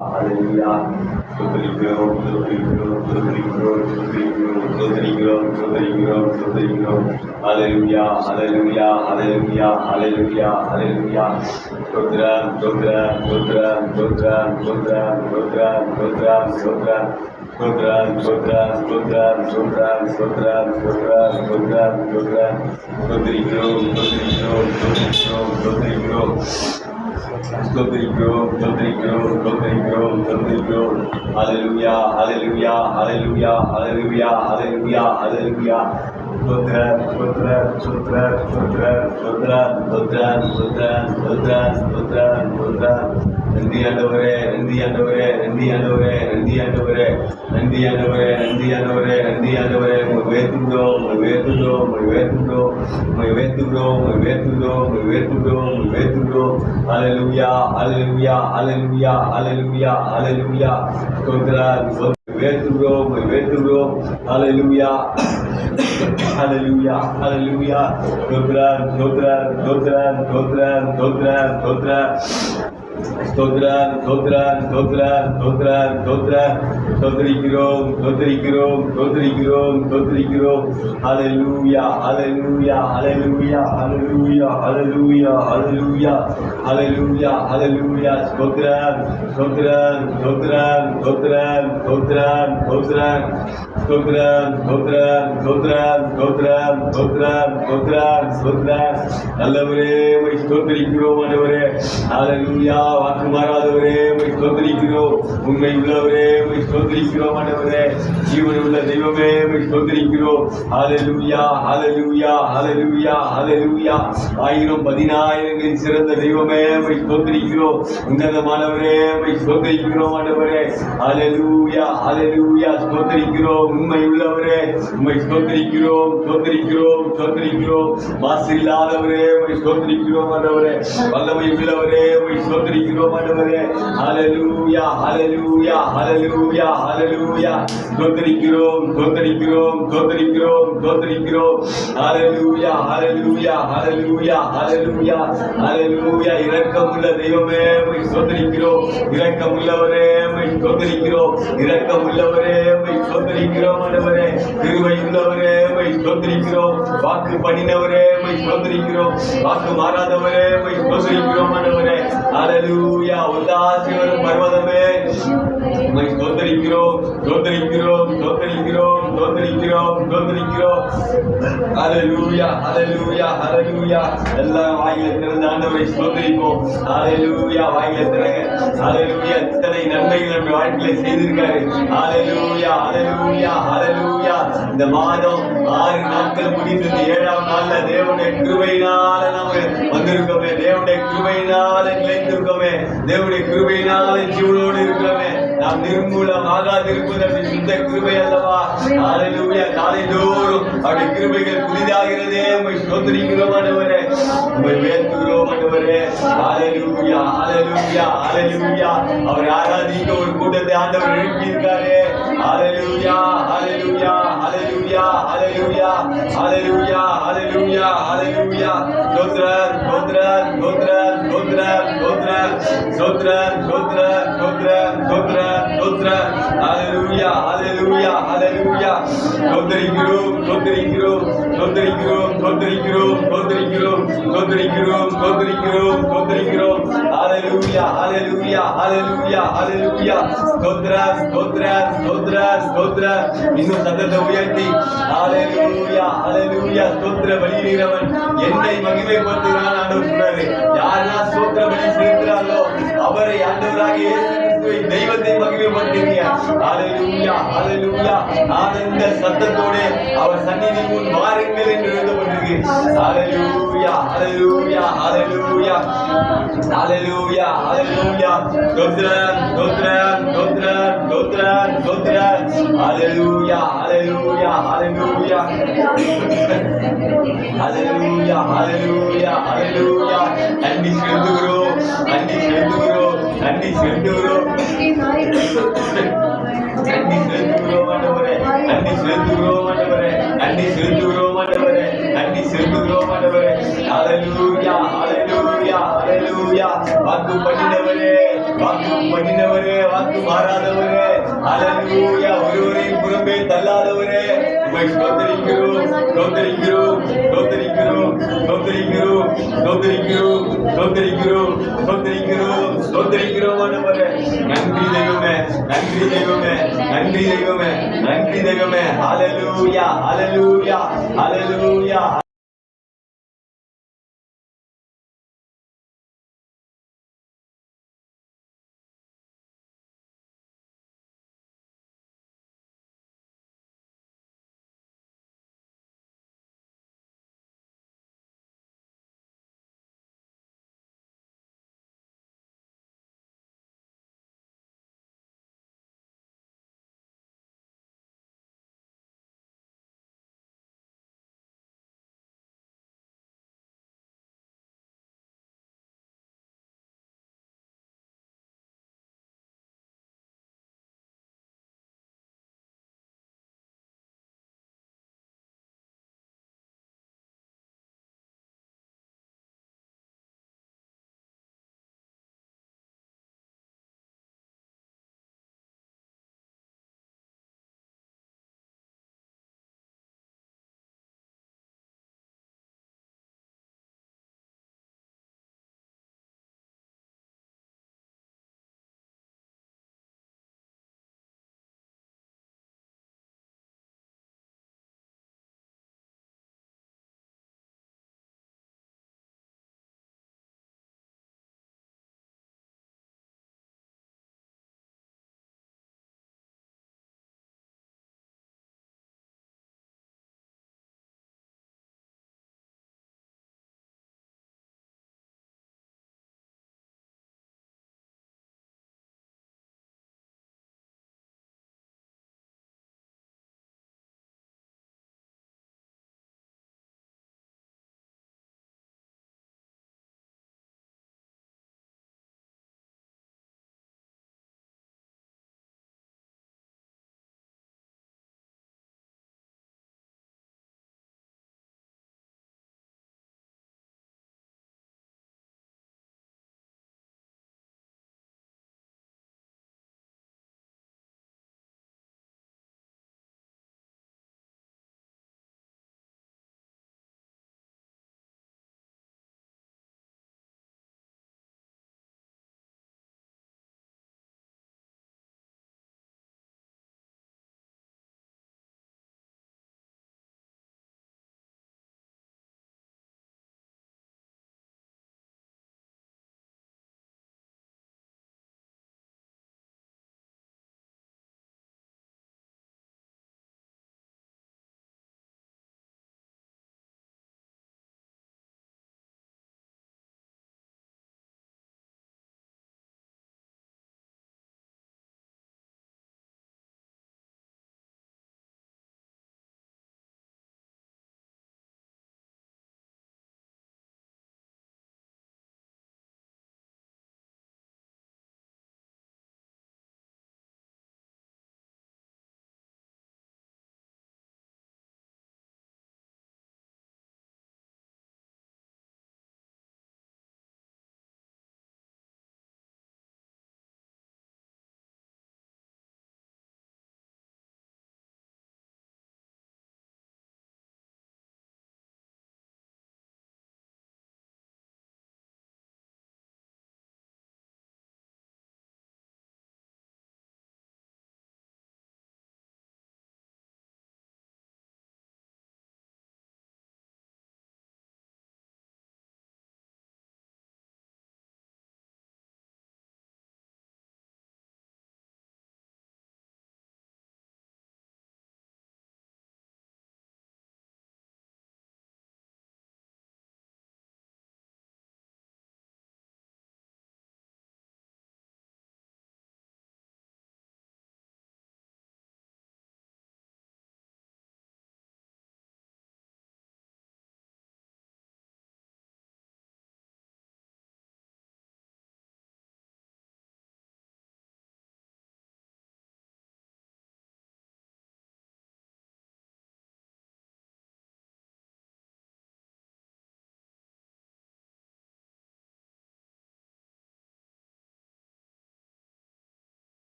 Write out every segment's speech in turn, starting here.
Hallelujah. Sotarigrom, Sotarigrom, Sotarigrom, Sotarigrom, Sotarigrom, Sotarigrom, Sotarigrom. Hallelujah, Hallelujah, Hallelujah, Hallelujah, Hallelujah. Sotram, Sotram, Sotram, Sotram, Sotram, Sotram, Sotram, Sotram. Sotram, Sotram, Sotram, Sotram, Sotram, Sotram, Sotram, Sotram. Sotarigrom, Sotarigrom, Sotarigrom, Sotarigrom. Sotarigrom, Sotarigrom, Sotarigrom, Sotarigrom. Hallelujah, Hallelujah, Hallelujah, Hallelujah, Hallelujah, Hallelujah. Sotram, Sotram, Sotram, Sotram, Sotram, Sotram, Sotram, Sotram, Sotram, Sotram. நன்றி ஆண்டவரே, நன்றி ஆண்டவரே, நன்றி ஆண்டவரே, நன்றி ஆண்டவரே, நன்றி ஆண்டவரே, நன்றி ஆண்டவரே, நன்றி ஆண்டவரே. உம்மை உயர்த்துகிறோம், உம்மை உயர்த்துகிறோம், உம்மை உயர்த்துகிறோம், உம்மை உயர்த்துகிறோம், உம்மை உயர்த்துகிறோம், உம்மை உயர்த்துகிறோம், உம்மை உயர்த்துகிறோம். ஹல்லேலூயா, ஹல்லேலூயா, ஹல்லேலூயா, ஹல்லேலூயா, ஹல்லேலூயா. ஸ்தோத்திரம், உயர்த்துகிறோம், உம்மை உயர்த்துகிறோம். ஹல்லேலூயா, ஹல்லேலூயா, ஹல்லேலூயா. ஸ்தோத்திரம், ஸ்தோத்திரம், ஸ்தோத்திரம், ஸ்தோத்திரம், ஸ்தோத்திரம், ஸ்தோத்திரம். Stotram, Stotram, Stotram, Stotram, Stotram. Stotriக்கிறோம், Stotriக்கிறோம், Stotriக்கிறோம், Stotriக்கிறோம். Hallelujah, Hallelujah, Hallelujah, Hallelujah, Hallelujah, Hallelujah, Hallelujah, Hallelujah. Stotram, Stotram, Stotram, Stotram, Stotram, Stotram. Stotram, Stotram, Stotram, Stotram, Stotram, Stotram, Stotram. நல்லவரே, உம்மை ஸ்தோத்திரிக்கிறோம் ஆண்டவரே. ஹல்லேலூயா. வாக்கு மாறாதவரே, உம்மை ஸ்தோத்திரிக்கிறோம். உண்மை உள்ளவரே, உம்மை ஸ்தோத்திரிக்கிறோம் ஆண்டவரே. ஜீவன் உள்ள தெய்வமே, உம்மை ஸ்தோத்திரிக்கிறோம். ஹல்லேலூயா, ஹல்லேலூயா, ஹல்லேலூயா, ஹல்லேலூயா. 1000 10,000ங்களில் சிறந்த தெய்வமே, உம்மை ஸ்தோத்திரிக்கிறோம். உன்னதமானவரே, உம்மை ஸ்தோத்திரிக்கிறோம் ஆண்டவரே. ஹல்லேலூயா, ஹல்லேலூயா. ஸ்தோத்திரிக்கிறோம். உண்மை உள்ளவரே, உம்மை ஸ்தோத்திரிக்கிறோம், ஸ்தோத்திரிக்கிறோம், ஸ்தோத்திரிக்கிறோம். மாசில்லாதவரே, உம்மை ஸ்தோத்திரிக்கிறோம் ஆண்டவரே. வல்லமை உள்ளவரே, உம்மை ஸ்தோத்திரிக்கிறோம் ஆண்டவரே. ஹல்லேலூயா, ஹல்லேலூயா, ஹல்லேலூயா, ஹல்லேலூயா. ஸ்தோத்திரிக்கிறோம், ஸ்தோத்திரிக்கிறோம், ஸ்தோத்திரிக்கிறோம், ஸ்தோத்திரிக்கிறோம். ஹல்லேலூயா, ஹல்லேலூயா, ஹல்லேலூயா, ஹல்லேலூயா, ஹல்லேலூயா. இரக்கமுள்ள தெய்வமே, உம்மை ஸ்தோத்திரிக்கிறோம். இரக்கமுள்ளவரே, உம்மை ஸ்தோத்திரிக்கிறோம். இரக்கமுள்ளவரே, உம்மை ஸ்தோத்திரிக்கிறோம் ஆண்டவரே. கிருபை உள்ளவரே, உம்மை ஸ்தோத்திரிக்கிறோம். வாக்கு பண்ணினவரே, உம்மை ஸ்தோத்திரிக்கிறோம். வாக்கு மாறாதவரே, உம்மை ஸ்தோத்திரிக்கிறோம் ஆண்டவரே. ஹல்லேலூயா. ஒத்தாசி வரும் பர்வதமே, உம்மை ஸ்தோத்திரிக்கிறோம், ஸ்தோத்திரிக்கிறோம், ஸ்தோத்திரிக்கிறோம், ஸ்தோத்திரிக்கிறோம், ஸ்தோத்திரிக்கிறோம். ஹல்லேலூயா, ஹல்லேலூயா, ஹல்லேலூயா. எல்லாம் வாயில திறந்த ஆண்டவரை ஸ்தோத்திரிப்போம். ஹல்லேலூயா. வாயில திறங்க. ஹல்லேலூயா. இத்தனை நன்மைகள் நம்ம வாழ்க்கையில செய்திருக்காரு. ஹல்லேலூயா, ஹல்லேலூயா, ஹல்லேலூயா. இந்த மாதம் 6 நாட்கள் முடிந்தது. 7ஆம் நாள்ல தேவனுடைய கிருபையினால நாம வந்திருக்கோமே. தேவனுடைய கிருபையினால நிலைத்திருக்கோமே. தேவனுடைய கிருபையினால ஜீவனோடு இருக்கிறோமே. நாம் நிர்மூலம் ஆகாதிருப்பது சுத்த கிருபை அல்லவா? ஹல்லேலூயா. நாளைதோறும் அவருடைய கிருபைகள் புதிதாகிறதே. உம்மை ஸ்தோத்திரிக்கிறோம் ஆண்டவரே. உம்மை உயர்த்துகிறோம் ஆண்டவரே. ஹல்லேலூயா, ஹல்லேலூயா, ஹல்லேலூயா. அவரை ஆராதிக்க ஒரு கூட்டத்தை ஆண்டவர் எழுப்பியிருக்காரு. ஹல்லேலூயா, ஹல்லேலூயா, ஹல்லேலூயா, ஹல்லேலூயா, ஹல்லேலூயா, ஹல்லேலூயா, ஹல்லேலூயா. ஸ்தோத்திரம், ஸ்தோத்திரம், ஸ்தோத்திரம், ஸ்தோத்திரம், ஸ்தோத்திரம், ஸ்தோத்திரம், ஸ்தோத்திரம், ஸ்தோத்திரம், ஸ்தோத்திரம், ஸ்தோத்திரம். ஹல்லேலூயா, ஹல்லேலூயா, ஹல்லேலூயா. ஸ்தோத்திரிக்கிறோம், ஸ்தோத்திரிக்கிறோம், ஸ்தோத்திரிக்கிறோம், ஸ்தோத்திரிக்கிறோம், ஸ்தோத்திரிக்கிறோம், ஸ்தோத்திரிக்கிறோம், ஸ்தோத்திரிக்கிறோம், ஸ்தோத்திரிக்கிறோம். ஹல்லேலூயா, ஹல்லேலூயா, ஹல்லேலூயா, ஹல்லேலூயா. ஸ்தோத்திரம், ஸ்தோத்திரம், ஸ்தோத்திரம், ஸ்தோத்திரம். இன்னும் சத்தத்தை உயர்த்தி ஹல்லேலூயா, ஹல்லேலூயா. ஸ்தோத்திர பலியிடுகிறவன் என்னை மகிமைப்படுத்துகிறான் ஆண்டவர் சொன்னாரு. யாரெல்லாம் ஸ்தோத்திர பலி செலுத்துறாங்களோ அவரை ஆண்டவராக இயேசு கிறிஸ்துவை தெய்வத்தை மகிமைப்படுத்துங்க. ஹல்லேலூயா, ஹல்லேலூயா. ஆனந்த சத்தத்தோடு அவர் சந்நிதி முன் வாருங்கள் என்று எழுதப்பட்டிருக்கு. ஹல்லேலூயா, ஹல்லேலூயா, ஹல்லேலூயா, ஹல்லேலூயா, ஹல்லேலூயா. ஸ்தோத்திரம், ஸ்தோத்திரம், ஸ்தோத்திரம், ஸ்தோத்திரம், ஸ்தோத்திரம். ஹல்லேலூயா, ஹல்லேலூயா, ஹல்லேலூயா, ஹல்லேலூயா, ஹல்லேலூயா, ஹல்லேலூயா. நன்றி செலுத்துகிறோம், நன்றி செலுத்துகிறோம், நன்றி செலுத்துகிறோம், நன்றி செலுத்துகிறோம் ஆண்டவரே. நன்றி செலுத்துகிறோம் ஆண்டவரே. நன்றி செலுத்துகிறோம் ஆண்டவரே. நன்றி செலுத்துகிறோம் ஆண்டவரே. ஹல்லேலூயா, ஹல்லேலூயா, ஹல்லேலூயா. வாக்கு பண்ணினவரே, வாக்கு பண்ணினவரே, வாக்கு மாறாதவரே, ஹalleluya, ஒருவரையும் புறம்பே தள்ளாதவரே, உம்மை ஸ்தோத்திரிக்கிறோம், ஸ்தோத்திரிக்கிறோம், ஸ்தோத்திரிக்கிறோம், ஸ்தோத்திரிக்கிறோம், ஸ்தோத்திரிக்கிறோம், ஸ்தோத்திரிக்கிறோம், ஸ்தோத்திரிக்கிறோம், ஸ்தோத்திரிக்கிறோம் ஆண்டவரே. நன்றி தெய்வமே, நன்றி தெய்வமே, நன்றி தெய்வமே, நன்றி தெய்வமே. ஹalleluya, ஹalleluya, ஹalleluya.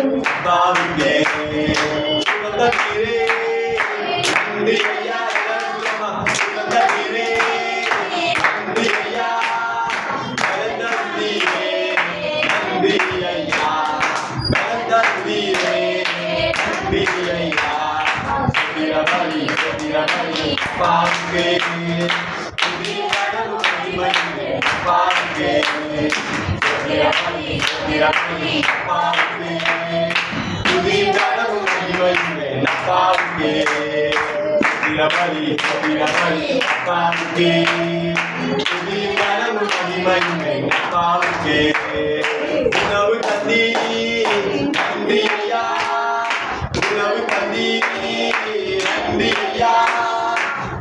அப்பாவுக்கே சுகம் தந்தீரே நன்றி ஐயா சுகம் தந்தீரே நன்றி ஐயா பலம் தந்தீரே நன்றி ஐயா பலம் தந்தீரே நன்றி ஐயா சுத்திரபலி அப்பாவுக்கே அப்பாவுக்கே உணவு தந்தி நன்றி ஐயா உணவு தந்தி நன்றி ஐயா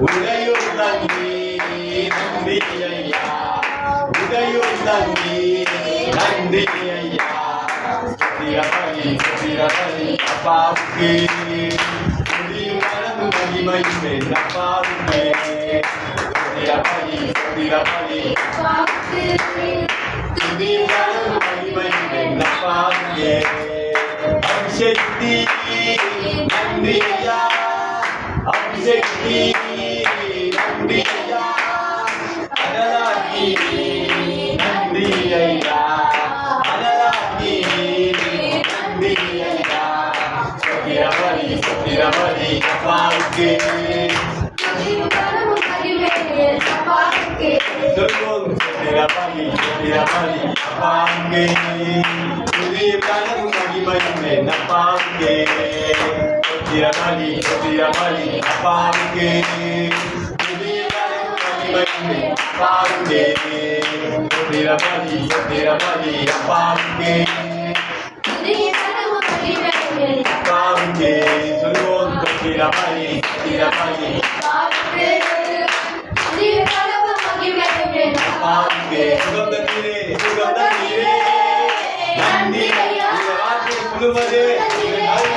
உதயம் தந்தி நன்றி ஐயா உதயம் தந்தி நன்றி ஐயா சுத்திரபலி அப்பாவுக்கே துதியும் மகிமையுமே அப்பாவுக்கே சுத்திரபலி துதியும் மகிமையுமே அப்பாவுக்கே அபிஷேக்தி நன்றி ஐயா அபிஷேக்தி நன்றி ஐயா அனலாகி நன்றி ஐயா அனலாகி நன்றி ஐயா சுத்திரபலி அப்பாவுக்கே சொல்வோம் சுத்திரபலி அப்பாவுக்கே துதியும் கனவும் மகிமையுமே அப்பாவுக்கே சுத்திரபலி அப்பாவுக்கே துதியும் கனவும் மகிமையுமே அப்பாவுக்கே சுத்திரபலி அப்பாவுக்கே அப்பாவுக்கே சொல்வோம் சுத்திரபலி அப்பாவுக்கே சுகம் தந்தீரே நன்றி வார்த்தை சொல்லுவது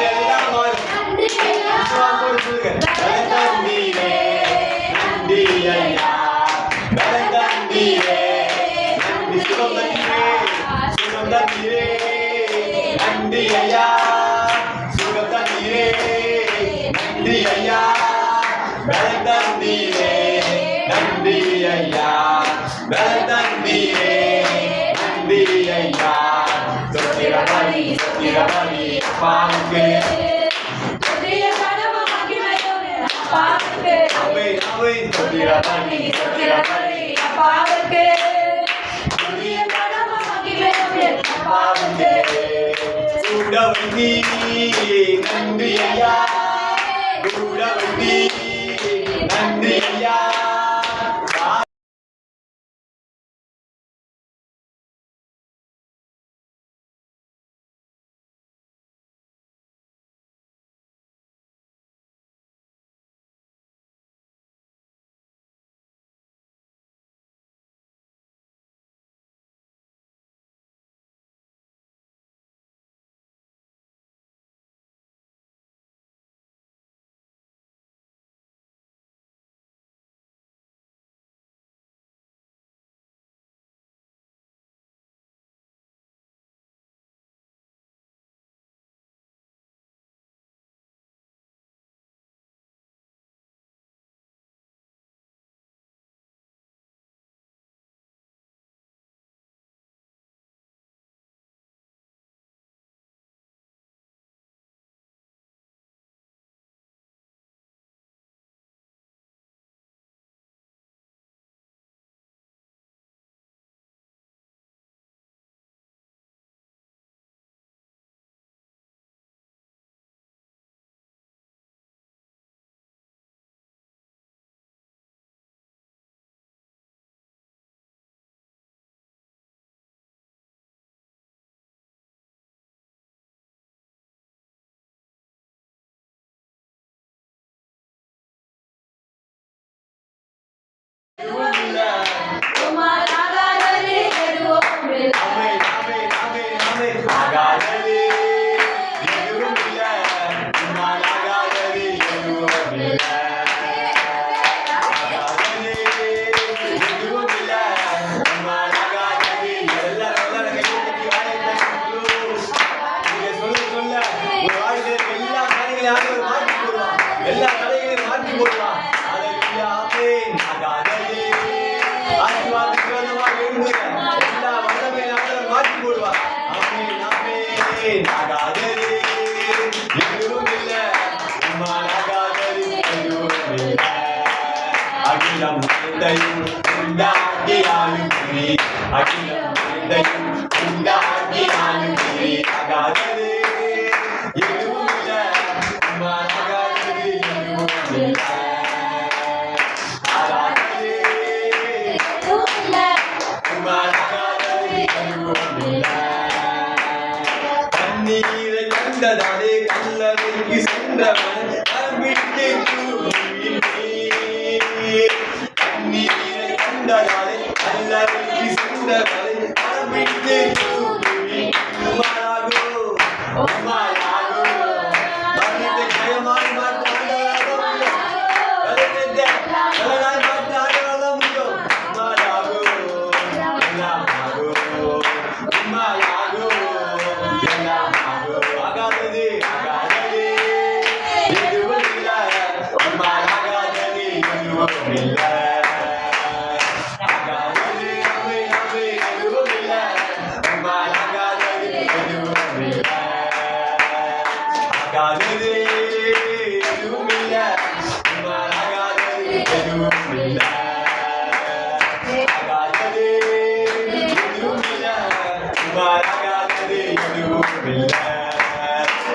எல்லாம் மாறும் விசுவாசத்தோடு சொல்லுங்க பலம் தந்தீரே நன்றி ஐயா பலம் தந்தீரே நன்றி சுகம் தந்தீரே நன்றி ஐயா சுகம் தந்தீரே நன்றி ஐயா பலம் தந்தீரே நன்றி ஐயா பலம் தந்தீரே நன்றி ஐயா சுத்திரபலி அப்பாவுக்கே சுத்திரபலி அப்பாவுக்கே அப்பாவுக்கே கூடவந்தி நன்றி ஐயா கூடவந்தி நன்றி ஐயா ஆகாதது எதுவும் இல்லை, உம்மால் ஆகாதது எதுவும் இல்லை. அகிலம் அனைத்தையும் உண்டாக்கி ஆளுகிறீ, அகிலம் அனைத்தையும் உண்டாக்கி ஆளுகிறீ. ஆகாதது எதுவும் இல்லை, உம்மால் ஆகாதது எதுவும் இல்லை. ஆகாதது எதுவும் இல்லை, உம்மால் ஆகாதது எதுவும் இல்லை. கண்ணீரை கண்டதாலே கல்லறைக்கு சென்றவன் விட்டு கண்ணீரை கண்டதாலே கல்லறைக்கு சென்றவன் விட்டு உமாராகோ உமாராகோ மரணத்தை ஜெயமாய் மாற்றாக முடியும். உமாராகோ எல்லாமாகோ உமாராகோ எல்லாமாகோ. ஆகாதது ஆகாதது எதுவும் இல்லை, உம்மால் ஆகாதது எதுவும் இல்லை. ஆகாதது அவை அவை எதுவும் இல்லை, உம்மால் ஆகாதது எதுவும் இல்லை. ஆகாதது எதுவும் இல்லை, உம்மால் ஆகாதது எதுவும் இல்லை. ஆகாதது எதுவும் இல்லை, உம்மால் ஆகாதது எதுவும் இல்லை.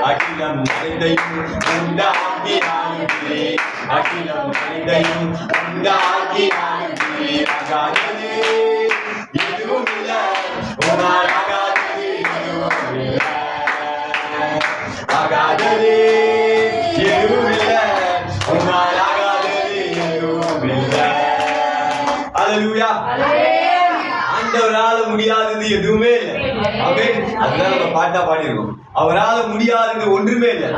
அகிலம் அனைத்தையும் உண்டாக்கி ஆளுகிறீ, அகிலம் அனைத்தையும் உண்டாக்கி ஆளுகிறீ. ஆகாதது எதுவும் இல்லை, உம்மால் ஆகாதது எதுவும் இல்லை. ஆகாதது எதுவும் இல்லை, உம்மால் ஆகாதது எதுவும் இல்லை. அல்லேலூயா. ஆண்டவரால முடியாதது எதுவுமே இல்லை. ஆமென். அதுதான் நம்ம பாட்டா பாடியிருக்கோம். அவரால முடியாதது ஒன்றுமே இல்லை.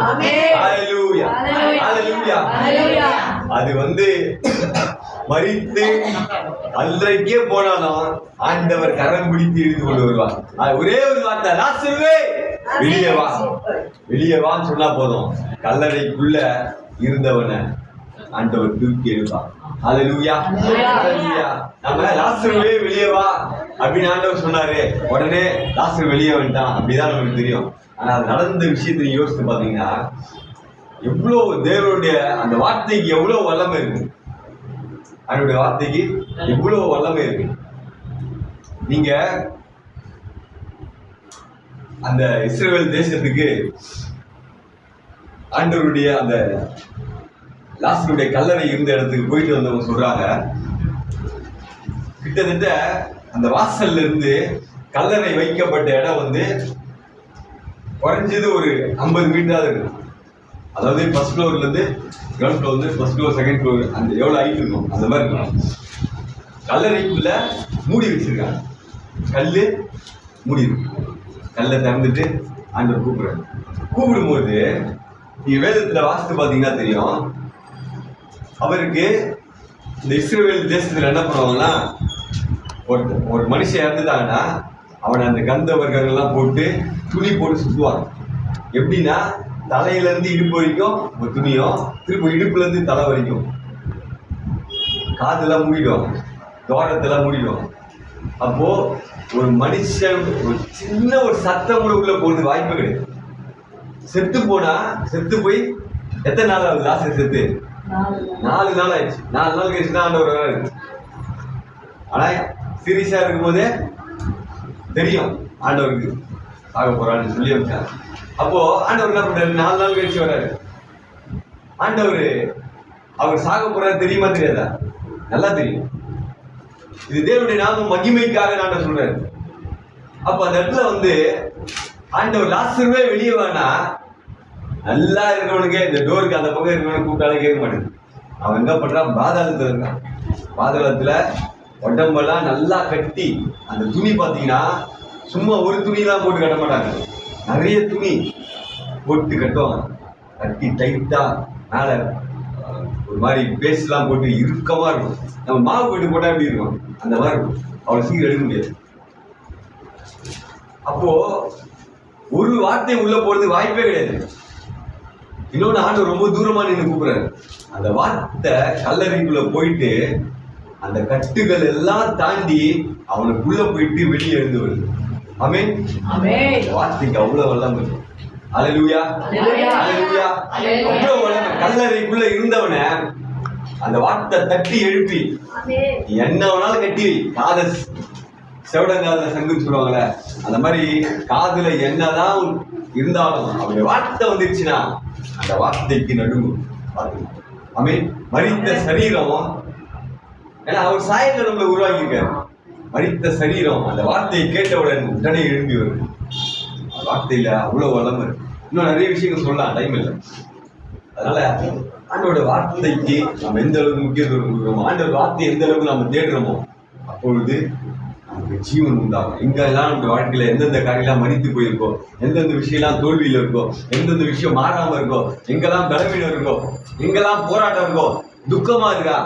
அல்லேலூயா அல்லேலூயா. அது மரித்து அன்றைக்கே போனாலும் ஆண்டவர் கரம் பிடித்து இழுத்து கொண்டு வருவார். ஒரே ஒரு வார்த்தை, லாசருவே வெளியே வா, வெளியே வான்னு சொன்னா போதும், கல்லறைக்குள்ள இருந்தவனை ஆண்டவர் தூக்கி எடுப்பார். அல்லேலூயா அல்லேலூயா. நம்ம லாசருவே வெளியே வா அப்படின்னு ஆண்டவர் சொன்னாரு, உடனே லாசர் வெளியே வந்துட்டான் அப்படிதான் நமக்கு தெரியும். ஆனா அது நடந்த விஷயத்தை யோசித்து பாத்தீங்கன்னா எவ்வளவு தேவனுடைய அந்த வார்த்தைக்கு எவ்வளவு வல்லமை இருக்கு, அவருடைய வார்த்தைக்கு எவ்வளவு வல்லமை இருக்கு. நீங்க அந்த இஸ்ரவேல் தேசத்துக்கு ஆண்டவருடைய அந்த லாசருடைய கல்லறை இருந்த இடத்துக்கு போயிட்டு வந்தவங்க சொல்றாங்க, கிட்டத்தட்ட அந்த வாசல்ல இருந்து கல்லறை வைக்கப்பட்ட இடம் குறைஞ்சது ஒரு 50 மீட்டராக இருக்கும். அதாவது ஃபர்ஸ்ட் ஃப்ளோர்ல இருந்து கிரவுண்ட் ஃப்ளோர் வந்து ஃபர்ஸ்ட் ஃப்ளோர் செகண்ட் ஃப்ளோர் அந்த எவ்வளோ ஹைட் இருக்கும் அந்த மாதிரி இருக்கும். கல்லறைக்குள்ள மூடி வச்சிருக்காங்க, கல்லு மூடி இருக்கு. கல்லை திறந்துட்டு ஆண்டவர் கூப்பிடுறாரு. கூப்பிடும்போது நீங்க வேதத்துல வாசித்து பார்த்தீங்கன்னா தெரியும், அவருக்கு இந்த இஸ்ரவேல் தேசத்துல என்ன பண்ணுவாங்கன்னா, ஒரு மனுஷன் இறந்துட்டாங்கன்னா அவனை அந்த கந்த வர்க்கங்கள்லாம் போட்டு துணி போட்டு சுற்றுவாங்க. எப்படின்னா தலையில இருந்து இடுப்பு வரைக்கும் ஒரு துணியும், திரும்ப இடுப்புல இருந்து தலை வரைக்கும் காதெல்லாம் மூடிடுவாங்க, தோரத்தெல்லாம் மூடிடுவாங்க. அப்போ ஒரு மனுஷன் ஒரு சின்ன ஒரு சத்தம் உள்ள போறது வாய்ப்பு கிடையாது. செத்து போனா செத்து போய் எத்தனை நாள் ஆகுது? லாஸ்ட் செத்து 4 நாள் ஆயிடுச்சு. 4 நாள் கழிச்சு தான் ஆண்டவர் வராரு. ஆனா சீரியஸா இருக்கும் போதே தெரியும் ஆண்டவருக்கு ஆக போறான்னு சொல்லி வச்சார். அப்போ ஆண்டவர் என்ன பண்றாரு? 4 நாள் கழிச்சு வர்றாரு. ஆண்டவர் அவர் சாக போறாரு தெரியுமா தெரியாதா? நல்லா தெரியும். இது தேவனுடைய நாம மகிமைக்காக ஆண்டவர் சொல்றாரு. அப்ப அந்த இடத்துல ஆண்டவர் லாசருவே வெளியே வேணா, நல்லா இருக்கிறவனுக்கு இந்த டோருக்கு அந்த பக்கம் இருக்கிறவனுக்கு கூப்பிட்டாலும் கேட்க மாட்டேங்குது. அவன் என்ன பண்றான்? பாதாளத்துல இருக்கான். பாதாளத்துல உடம்பெல்லாம் நல்லா கட்டி, அந்த துணி பார்த்தீங்கன்னா சும்மா ஒரு துணிலாம் போட்டு கட்ட மாட்டாங்க, நிறைய துணி போட்டு கட்டுவாங்க. கட்டி டைட்டா மேல ஒரு மாதிரி பேஸ்ட்லாம் போட்டு இறுக்கமா இருக்கும். நம்ம மாவு போட்டு போட்டா எப்படி இருக்கும் அந்த மாதிரி இருக்கும். அவ்வளவு சீக்கிரம் எடுக்க முடியாது. அப்போ ஒரு வார்த்தை உள்ள போறது வாய்ப்பே கிடையாது. இன்னொன்னு ஆண்டவர் ரொம்ப தூரமா நின்று கூப்பிடுறாரு. அந்த வார்த்தை கல்லறைக்குள்ள போயிட்டு அந்த கட்டுகள் எல்லாம் தாண்டி அவனுக்குள்ள போயிட்டு வெளியே எழுந்து வருது. ஆமென். வார்த்தைக்கு அவ்வளவு வல்லமை. அல்லேலூயா, அல்லேலூயா. அவ்வளவு வல்லமை. கல்லறைக்குள்ள இருந்தவனை அந்த வார்த்தை தட்டி எழுப்பி என்ன வேணாலும் கட்டி காத செவடங்காதுல சங்குன்னு சொல்லுவாங்கல்ல, அந்த மாதிரி காதுல என்னதான் இருந்தாலும் அவருடைய வார்த்தை வந்துருச்சுன்னா அந்த வார்த்தைக்கு நடுவு. ஆமென். மரித்த சரீரம், ஏன்னா அவர் சாயல்ல நம்மளை உருவாக்கியிருக்காரு. மரித்த சரீரம் அந்த வார்த்தையை கேட்டவுடன் உடனே எழும்பி வருது. வார்த்தையில அவ்வளவு வல்லமை இருக்கு. இன்னும் நிறைய விஷயங்கள் சொல்லலாம், டைம் இல்லை. அதனால ஆண்டோட வார்த்தைக்கு நம்ம எந்த அளவுக்கு முக்கியத்துவம் கொடுக்குறோமோ, ஆண்டோட வார்த்தையை எந்த அளவுக்கு நம்ம தேடுறோமோ, அப்பொழுது நமக்கு ஜீவன் உண்டாகும். எங்கெல்லாம் நம்ம வாழ்க்கையில எந்தெந்த காரியெல்லாம் மறித்து போயிருக்கோ, எந்தெந்த விஷயம்லாம் தோல்வியில இருக்கோ, எந்தெந்த விஷயம் மாறாம இருக்கோ, எங்கெல்லாம் பலவீனம் இருக்கோ, எங்கெல்லாம் போராட்டம் இருக்கோ, துக்கமா இருக்கா,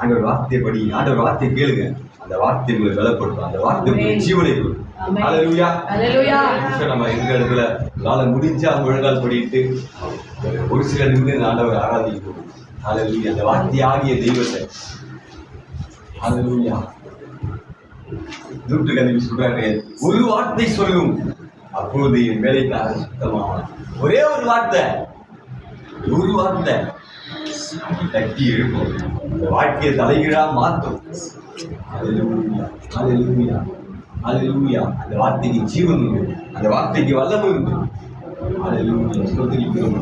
ஆண்டோட வார்த்தையை படி, ஆண்டோட வார்த்தையை கேளுங்க. அந்த வார்த்தை உங்களை பலப்படுத்தும், அந்த வார்த்தை உங்களுக்கு ஜீவனை கொடுக்கும். அல்லேலூயா, அல்லேலூயா. நம்ம எங்க இடத்துல காலை முடிஞ்சா முழங்கால் படிட்டு ஒரு சில நிமிடம் ஆண்டவர் ஆராதிக்கும். அல்லேலூயா. அந்த வார்த்தையாகிய தெய்வத்தை. அல்லேலூயா. நூற்றுக்கணக்கில் சொல்றாரு, ஒரு வார்த்தை சொல்லும் அப்போது என் வேலைக்காக சுத்தமாவான். ஒரே ஒரு வார்த்தை, ஒரு வார்த்தை தட்டி எழுப்போம், அந்த வாழ்க்கையை தலைகீழா மாற்றும். அல்லேலூயா, அல்லேலூயா, அல்லேலூயா. அந்த வார்த்தைக்கு ஜீவன் உண்டு, அந்த வார்த்தைக்கு வல்லமை உண்டு. அல்லேலூயா. ஸ்தோத்திரிக்கிறோம்,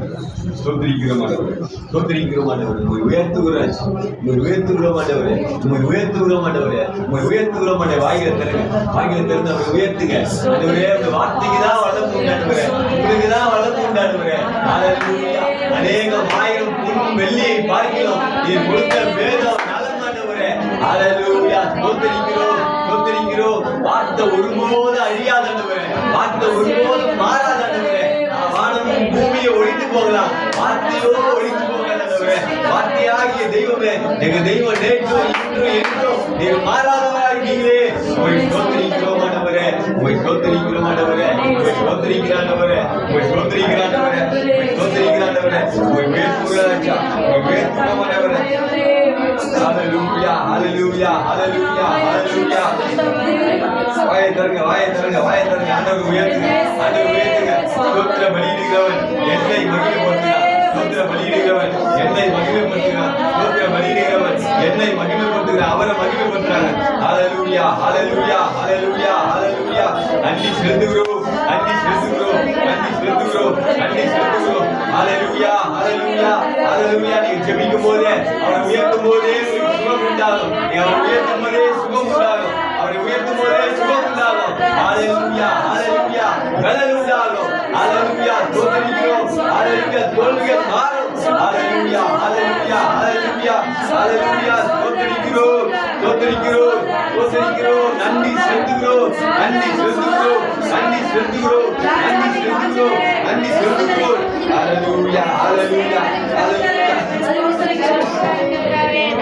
ஸ்தோத்திரிக்கிறோம் ஆண்டவரே, ஸ்தோத்திரிக்கிறோம் ஆண்டவரே. உம்மை உயர்த்துகிறோம், உம்மை உயர்த்துகிறோம் ஆண்டவரே, உம்மை உயர்த்துகிறோம் ஆண்டவரே, உம்மை உயர்த்துகிறோம் ஆண்டவரே. வாயில திறங்க, வாயில திறந்து அவரை உயர்த்துங்க ஆண்டவரே. அந்த வார்த்தைக்கு தான் வல்லமை உண்டு ஆண்டவரே, உங்களுக்கு தான் வல்லமை உண்டு ஆண்டவரே. அல்லேலூயா. அநேகம் ஆயிரம் பொன்னும் வெள்ளியை பார்க்கிறோம், நீர் கொடுத்த வேதம் நலம் ஆண்டவரே. அல்லேலூயா. ஸ்தோத்திரிக்கிறோம், ஸ்தோத்திரிக்கிறோம். வார்த்தை ஒருபோது அழியாத ஆண்டவரே, வார்த்தை ஒருபோது மாறாத ஆண்டவரே. வானமும் பூமியை ஒழித்து போகலாம், வார்த்தையோ ஒழித்து போகாதவரே. வார்த்தையாகிய தெய்வமே, எங்க தெய்வம் நேற்றோ இன்றோ என்றோ நீங்க மாறாதவராய் நீங்களே. உம்மை ஸ்தோத்திரிக்கிறோம் ஆண்டவரே, உம்மை ஸ்தோத்திரிக்கிறோம் ஆண்டவரே, உம்மை ஸ்தோத்திரிக்கிறோம் ஆண்டவரே, உம்மை ஸ்தோத்திரிக்கிறோம் ஆண்டவரே, உம்மை ஸ்தோத்திரிக்கிறோம் ஆண்டவரே, உம்மை உயர்த்துகிறோம் ராஜா, உம்மை உயர்த்துகிறோம் ஆண்டவரே. ஹல்லேலூயா, ஹல்லேலூயா, ஹல்லேலூயா, ஹல்லேலூயா. வாயை தருங்க, வாயை தருங்க, வாயை தருங்க. ஆண்டவர் உயர்த்துங்க, ஆண்டவர் உயர்த்துங்க. ஸ்தோத்திர பலியிடுகிறவன் என்னை மகிமைப்படுத்துகிறார், ஸ்தோத்திர பலியிடுகிறவன் என்னை மகிமைப்படுத்துகிறார், ஸ்தோத்திர பலியிடுகிறவன் என்னை மகிமைப்படுத்துகிறார், அவரை மகிமைப்படுத்துறாங்க. ஹல்லேலூயா, ஹல்லேலூயா, ஹல்லேலூயா, ஹல்லேலூயா. நன்றி செலுத்துகிறோம், நன்றி செலுத்துகிறோம், நன்றி செலுத்துகிறோம், நன்றி செலுத்துகிறோம். ஹல்லேலூயா, ஹல்லேலூயா, ஹல்லேலூயா. நீங்க ஜெபிக்கும் போதே, அவரை உயர்த்தும் போதே உங்களுக்கு சுகம் உண்டாகும். நீங்க அவரை உயர்த்தும் போதே சுகம் உண்டாகும், அவரை உயர்த்தும் போதே சுகம் உண்டாகும். ஹல்லேலூயா, ஹல்லேலூயா. பலன் உண்டாகும். ஹல்லேலூயா. ஸ்தோத்திரிக்கிறோம், ஹல்லேலூயா. தோல்விகள் மாறும். ஹல்லேலூயா, ஹல்லேலூயா, ஹல்லேலூயா, ஹல்லேலூயா. ஸ்தோத்திரிக்கிறோம், ஸ்தோத்திரிக்கிறோம், ஸ்தோத்திரிக்கிறோம். நன்றி செலுத்துகிறோம், நன்றி செலுத்துகிறோம், நன்றி செலுத்துகிறோம், நன்றி செலுத்துகிறோம், நன்றி செலுத்துகிறோம். ஹல்லேலூயா, ஹல்லேலூயா, ஹல்லேலூயா,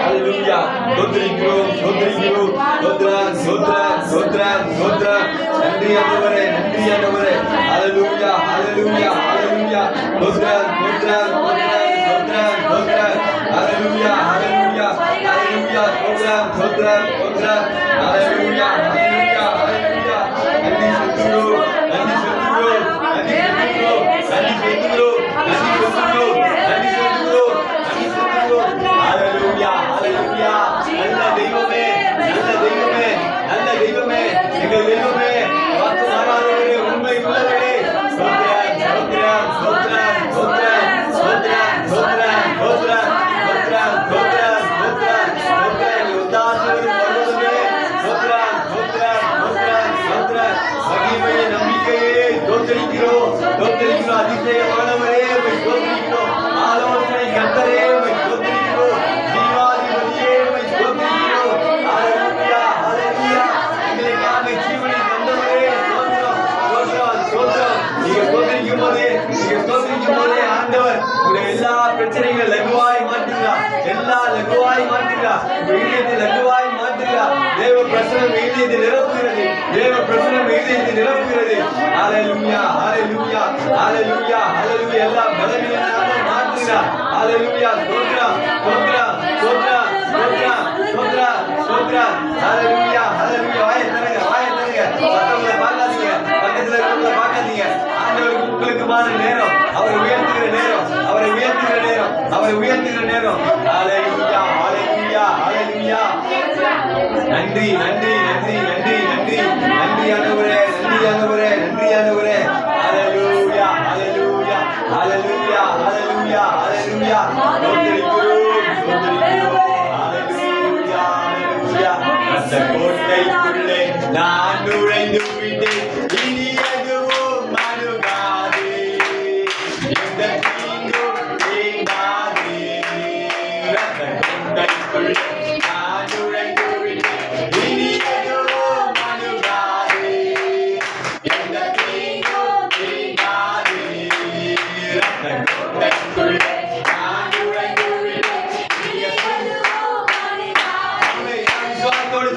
ஹல்லேலூயா. ஸ்தோத்திரிக்கிறோம், ஸ்தோத்திரிக்கிறோம். ஸ்தோத்திரம், ஸ்தோத்திரம், ஸ்தோத்திரம், ஸ்தோத்திரம். நன்றி ஆண்டவரே, நன்றி ஆண்டவரே. ஹல்லேலூயா, ஹல்லேலூயா, ஹல்லேலூயா. ஸ்தோத்திரம், ஸ்தோத்திரம், ஸ்தோத்திரம், ஸ்தோத்திரம், ஸ்தோத்திரம். ஹல்லேலூயா, ஹல்லேலூயா, ஹல்லேலூயா. ஸ்தோத்திரம், ஸ்தோத்திரம், ஸ்தோத்திரம். ஹல்லேலூயா, ஹல்லேலூயா, ஹல்லேலூயா. நன்றி செலுத்துகிறோம், நன்றி செலுத்துகிறோம், நன்றி செலுத்துகிறோம், நன்றி செலுத்துகிறோம், நன்றி செலுத்துகிறோம், நன்றி செலுத்துகிறோம், நன்றி செலுத்துகிறோம். ஹல்லேலூயா, ஹல்லேலூயா. நல்ல தெய்வமே, நல்ல தெய்வமே, நல்ல தெய்வமே, எங்கள் தெய்வமே, வாக்கு மாறாதவரே, உண்மை உள்ளவரே. ஸ்தோத்திரம், ஸ்தோத்திரம், ஸ்தோத்திரம், ஸ்தோத்திரம், ஸ்தோத்திரம், ஸ்தோத்திரம், ஸ்தோத்திரம், ஸ்தோத்திரம், ஸ்தோத்திரம், ஸ்தோத்திரம், ஸ்தோத்திரம். உத்தாசவரும் பர்வதமே, ஸ்தோத்திரம், ஸ்தோத்திரம், ஸ்தோத்திரம், ஸ்தோத்திரம். மகிமையே, நம்பிக்கையே, ஸ்தோத்திரிக்கிறோம், ஸ்தோத்திரிக்கிறோம். அதிசயமானவரே, உம்மை ஸ்தோத்திரிக்கிறோம். ஆலோசனை கர்த்தரே, உம்மை ஸ்தோத்திரிக்கிறோம். ஜீவாதிபதியே, உம்மை ஸ்தோத்திரிக்கிறோம். ஹல்லேலூயா, ஹல்லேலூயா. எங்களுக்காக ஜீவனை தந்தவரே, ஸ்தோத்திரம், ஸ்தோத்திரம், ஸ்தோத்திரம். நீங்க ஸ்தோத்திரிக்கும் போதே, நீங்க ஸ்தோத்திரிக்கும் போதே ஆண்டவர் உங்களுடைய எல்லா பிரச்சனைகள் லகுவாய் மாற்றுகிறார், எல்லா லகுவாய் மாற்றுகிறார், இதயத்தை லகுவாய் மாற்றுகிறார். தேவ பிரசனம் இதயத்தை நிரப்புகிறது, தேவ பிரசனம் இதயத்தை நிரப்புகிறது. ஹல்லேலூயா, ஹல்லேலூயா, ஹல்லேலூயா, ஹல்லேலூயா. எல்லா பலவீனங்களையும் மாற்றுகிறார். ஹல்லேலூயா. ஸ்தோத்திரம், ஸ்தோத்திரம், ஸ்தோத்திரம், ஸ்தோத்திரம், ஸ்தோத்திரம், ஸ்தோத்திரம். ஹல்லேலூயா, ஹல்லேலூயா. வாயை திறங்க, வாயை திறங்க. மற்றவங்களை பார்க்காதீங்க. உங்களுக்குமான நேரம், அவரை உயர்த்துகிற நேரம், அவரை உயர்த்துகிற நேரம், அவரை உயர்த்துகிற நேரம். ஹalleluya ஹalleluya ஹalleluya. நன்றி நன்றி நன்றி நன்றி நன்றி நன்றி ஆண்டவரே, நன்றி ஆண்டவரே, நன்றி ஆண்டவரே. ஹalleluya ஹalleluya ஹalleluya ஹalleluya ஹalleluya. அந்த கோட்டைக்குள்ளே நான் நுழைந்து விட்டேன், இனி எதுவும் அணுகாது, எந்த தீங்கும் தீண்டாது. அந்த கோட்டைக்குள்ளே நான் நுழைந்து விட்டேன், இனி எதுவும் அணுகாது, எந்த தீங்கும் தீண்டாது. அந்த கோட்டைக்குள்ளே நான் நுழைந்து விட்டேன், இனி எதுவும் அணுகாது. விசுவாசத்தோடு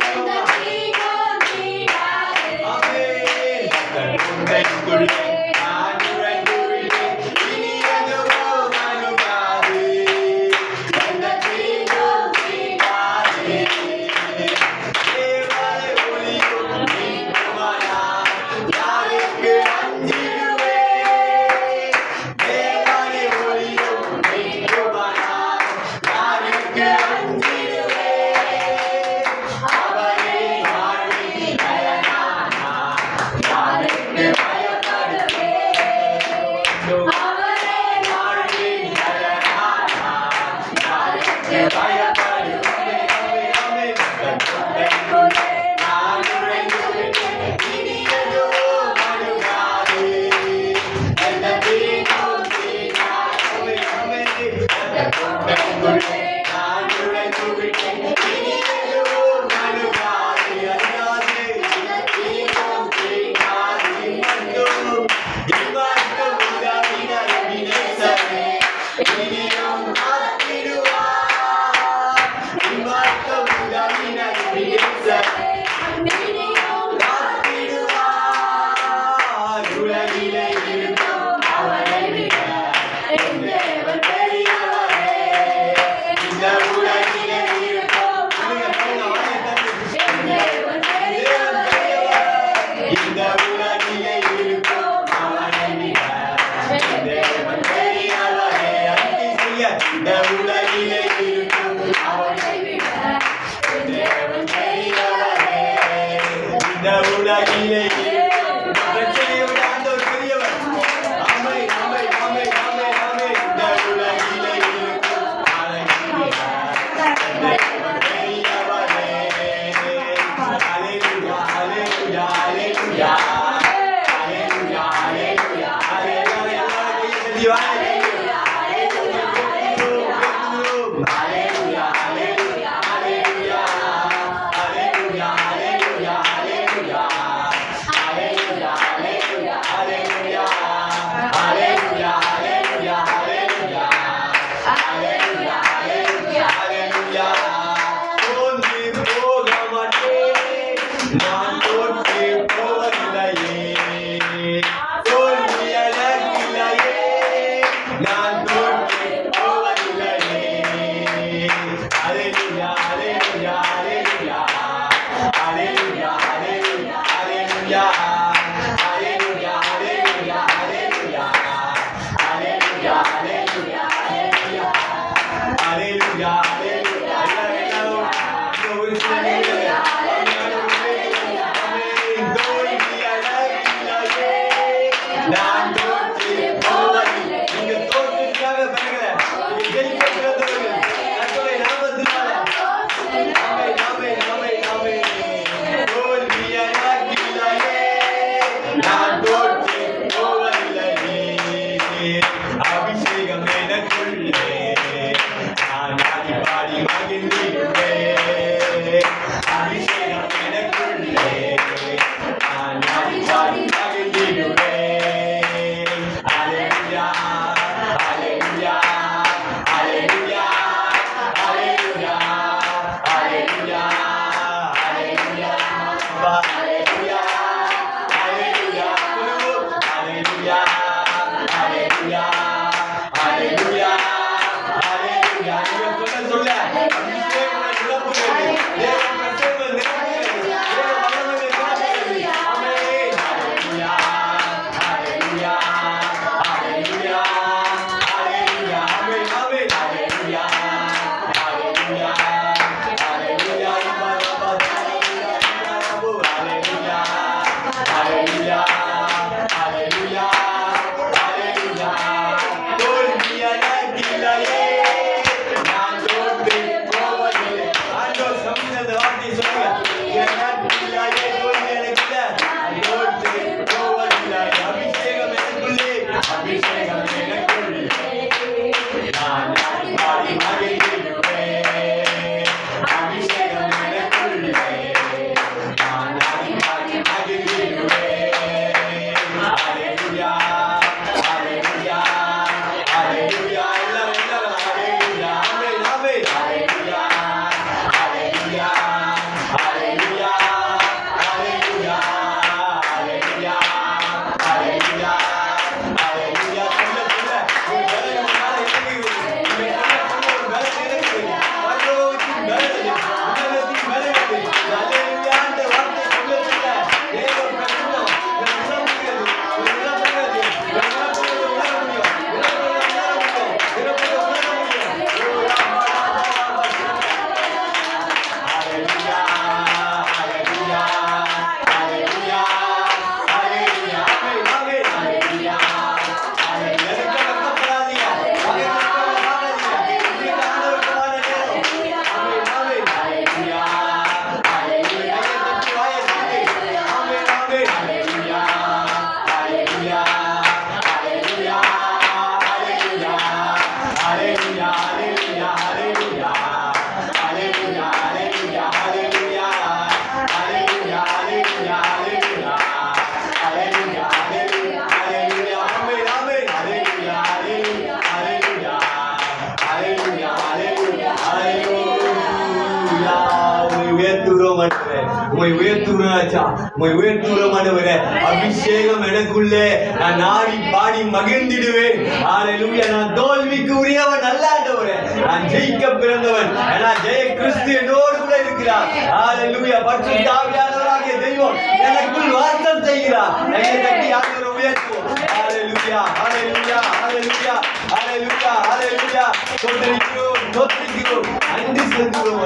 உயர்த்துகிறோம் ஆண்டவரே, உம்மை உயர்த்துகிறோம் ராஜா, உம்மை உயர்த்துகிறோம் ஆண்டவரே. அபிஷேகம் எனக்குள்ளே, நான் ஆடி பாடி மகிழ்ந்திடுவேன். ஹalleluya. நான் தோல்விக்கு உரியவன் அல்ல ஆண்டவரே, நான் ஜெயிக்க பிறந்தவன். நான் ஜெய கிறிஸ்து என்னோடு கூட இருக்கிறார். ஹalleluya. பரிசுத்த ஆவியானவராகிய தெய்வம் எனக்குள் வாசம் செய்கிறார். கையை தட்டி ஆண்டவரை உயர்த்துவோம். ஹalleluya, ஹalleluya, ஹalleluya, ஹalleluya, ஹalleluya. ஸ்தோத்திரிக்கிறோம், ஸ்தோத்திரிக்கிறோம், நன்றி செலுத்துகிறோம்.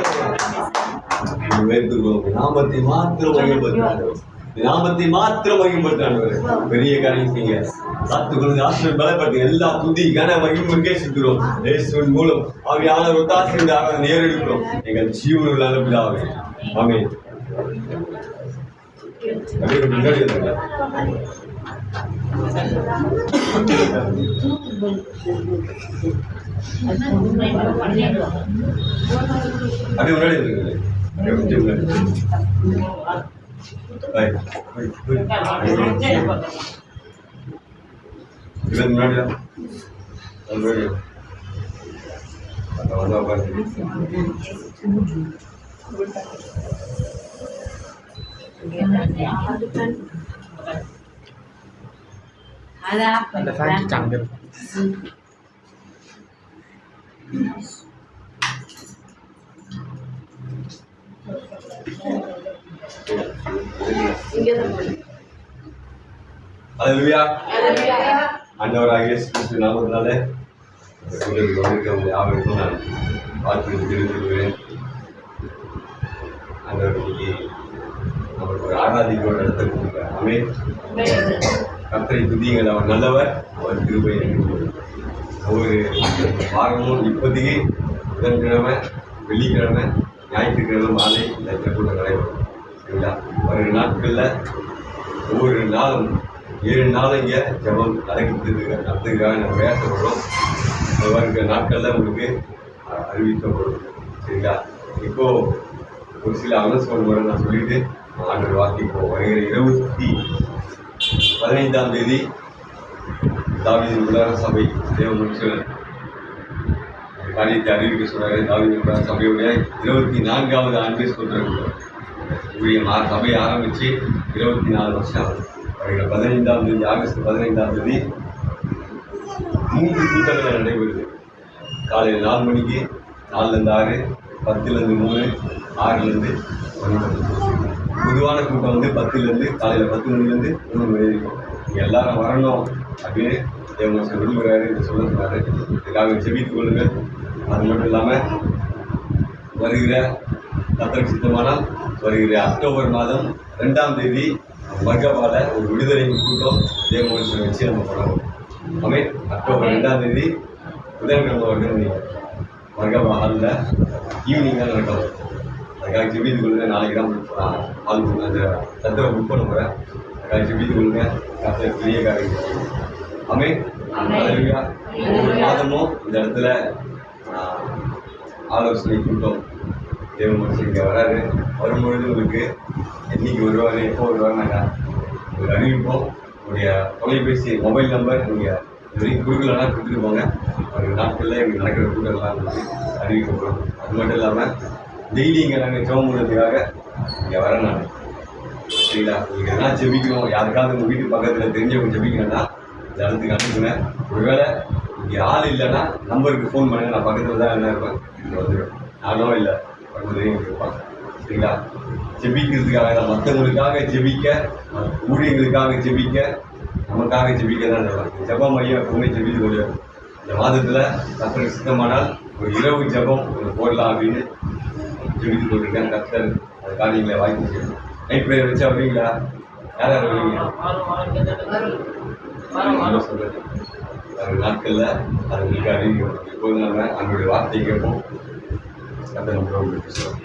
உயர்த்துகிறோம். நாமத்தை மாத்திரம் மகிமைப்படுத்துகிறோம், நாமத்தை மாத்திரம் மகிமைப்படுத்துகிறோம். பெரிய காரியம் செய்யுங்க. காத்துக்கொள்ளுங்க, ஆசீர்வாதம் பலப்படுத்துங்க. எல்லா துதி கன மகிமைக்கே செலுத்துகிறோம். இயேசுவின் மூலம் ஆவியான ஒத்தாசையாக நேரெடுக்கிறோம். எங்கள் ஜீவனுள்ள நல்ல பிதாவே, ஆமென். அப்படியே முன்னாடி வந்துங்க. அப்படியே முன்னாடி வந்துங்க. அப்படியே கொஞ்சம் முன்னாடி. இவன் முன்னாடியா முன்னாடி வந்தா உட்காந்து அந்த ஃபேன் சாங்க ஹalleluya. ஆண்டவராகிய இயேசு கிறிஸ்து நாமத்தினாலே உங்களுக்கு யாவருக்கும் நான் வாழ்த்துக்கள் தெரிவித்துக் ஆண்டவருக்கு நமக்கு ஒரு ஆராதிக்க இடத்தை கொடுக்குறார். ஆமென். கர்த்தரை துதியுங்கள், அவர் நல்லவர், அவர் கிருபை இருக்கிறது. ஒவ்வொரு வாரமும் இப்போதைக்கு புதன்கிழமை, வெள்ளிக்கிழமை, ஞாயிற்றுக்கிழமை மாலை இந்த கூட்டம் நடைபெறும். சரிங்களா? ஒரு நாட்களில் ஒவ்வொரு நாளும் 7 நாள் இங்கே ஜபம் நடத்துக்காக நம்ம பேசப்படுறோம். வருகிற நாட்களில் உங்களுக்கு அறிவிக்கப்படும். சரிங்களா? இப்போது ஒரு சில அனௌன்ஸ்மெண்ட் வர நான் சொல்லிட்டு ஆண்டவர் வாக்கிப்போம். வருகிற 15ஆம் தேதி தாவீதின் உலக சபை தேவ மனுஷன் காரியத்தை அறிவிக்க சொல்றாரு. தாவீதின் உலக சபையுடைய 24வது ஆண்டு சொல்றாங்க. சபை ஆரம்பித்து 24 வருஷம் ஆகுது. வருகிற 15ஆம் தேதி, ஆகஸ்ட் 15ஆம் தேதி 3 கூட்டங்கள் நடைபெறுது. காலையில் 4 மணிக்கு, 4லேருந்து 6, 10லேருந்து 3, 6லேருந்து 9. பொதுவான கூட்டம் வந்து 10லேருந்து காலையில் 10 மணிலேருந்து 3 மணி வரைக்கும். நீங்கள் எல்லாரும் வரணும் அப்படின்னு தேவமனுஷன் விரும்புகிறாரு என்று சொல்ல சொன்னார். இதுக்காக ஜெபித்துக் கொள்ளுங்கள். அது மட்டும் இல்லாமல் வருகிற கர்த்தருக்கு சித்தமானால் வருகிற அக்டோபர் மாதம் 2ஆம் தேதி மர்கபால ஒரு விடுதலை கூட்டம் தேவமனுஷனை வச்சு நம்ம பண்ணணும். ஆமென். அக்டோபர் 2ஆம் தேதி புதன்கிழமை வந்து மர்கபா ஹாலில் ஈவினிங்காக நடக்கும். அதுக்காக ஜெபித்துக் கொள்ளுங்க. நாளைக்கு தான் ஹால் அந்த சத்திரை புக் பண்ண போகிறேன். அதுக்காக ஜெபித்துக் கொள்ளுங்க. கர்த்தர் பெரிய காரியம். ஆமென். ஹல்லேலூயா. ஒவ்வொரு மாதமும் இந்த இடத்துல ஆலோசனை கூட்டம் தேவ மனுஷன் இங்கே வராரு. வரும்பொழுது உங்களுக்கு என்னைக்கு வருவார், எப்போ வருவார் நாங்கள் உங்களுக்கு அறிவிப்போம். உங்களுடைய தொலைபேசி மொபைல் நம்பர் நீங்கள் இது வரைக்கும் கொடுக்கலன்னா கொடுத்துட்டு போங்க. ஒரு நாட்களில் எங்களுக்கு நடக்கிற கூட்டம்லாம் உங்களுக்கு அறிவிக்கப்படும். அது மட்டும் இல்லாமல் டெய்லி இங்கே நாங்கள் ஜெபம் பண்ணுறதுக்காக இங்கே வரேன் நான். சரிங்களா? உங்களுக்கு எதனா ஜெபிக்கணும், யாருக்காவது உங்கள் வீட்டு பக்கத்தில் தெரிஞ்சவங்க ஜெபிக்கணும்னா இந்த இடத்துக்கு அனுப்புங்க. ஒருவேளை இங்கே ஆள் இல்லைன்னா நம்பருக்கு ஃபோன் பண்ணுங்கள். நான் பக்கத்தில் தான் என்ன இருப்பேன், இங்கே வந்துடுவேன். நானோ இல்லை பக்கத்துலேயும் இருப்பாங்க. சரிங்களா? ஜெபிக்கிறதுக்காக தான், மற்றவங்களுக்காக ஜெபிக்க, ஊழியர்களுக்காக ஜெபிக்க, நமக்காக ஜெபிக்க தான் சொல்லுவாங்க. ஜெபம் மையம் எப்பவுமே ஜெபித்து கொள்ளும். இந்த மாதத்தில் கர்த்தருக்கு சித்தமானால் ஒரு இரவு ஜெபம் போடலாம் அப்படின்னு ஜெபித்து கொண்டிருக்கேன். கர்த்தர் அந்த காரியங்களை வாய்ப்பு செய்யணும். நைட் ப்ரேயர் வச்சா வருவீங்களா? யார் யார் வருவீங்க? சொல்றது ஒரு நாட்களில் அது உங்களுக்கு அறிவிக்கும். இப்போது நம்ம அவங்களுடைய வார்த்தையை கேட்போம். கர்த்தர் நம்ம பேசுவோம்.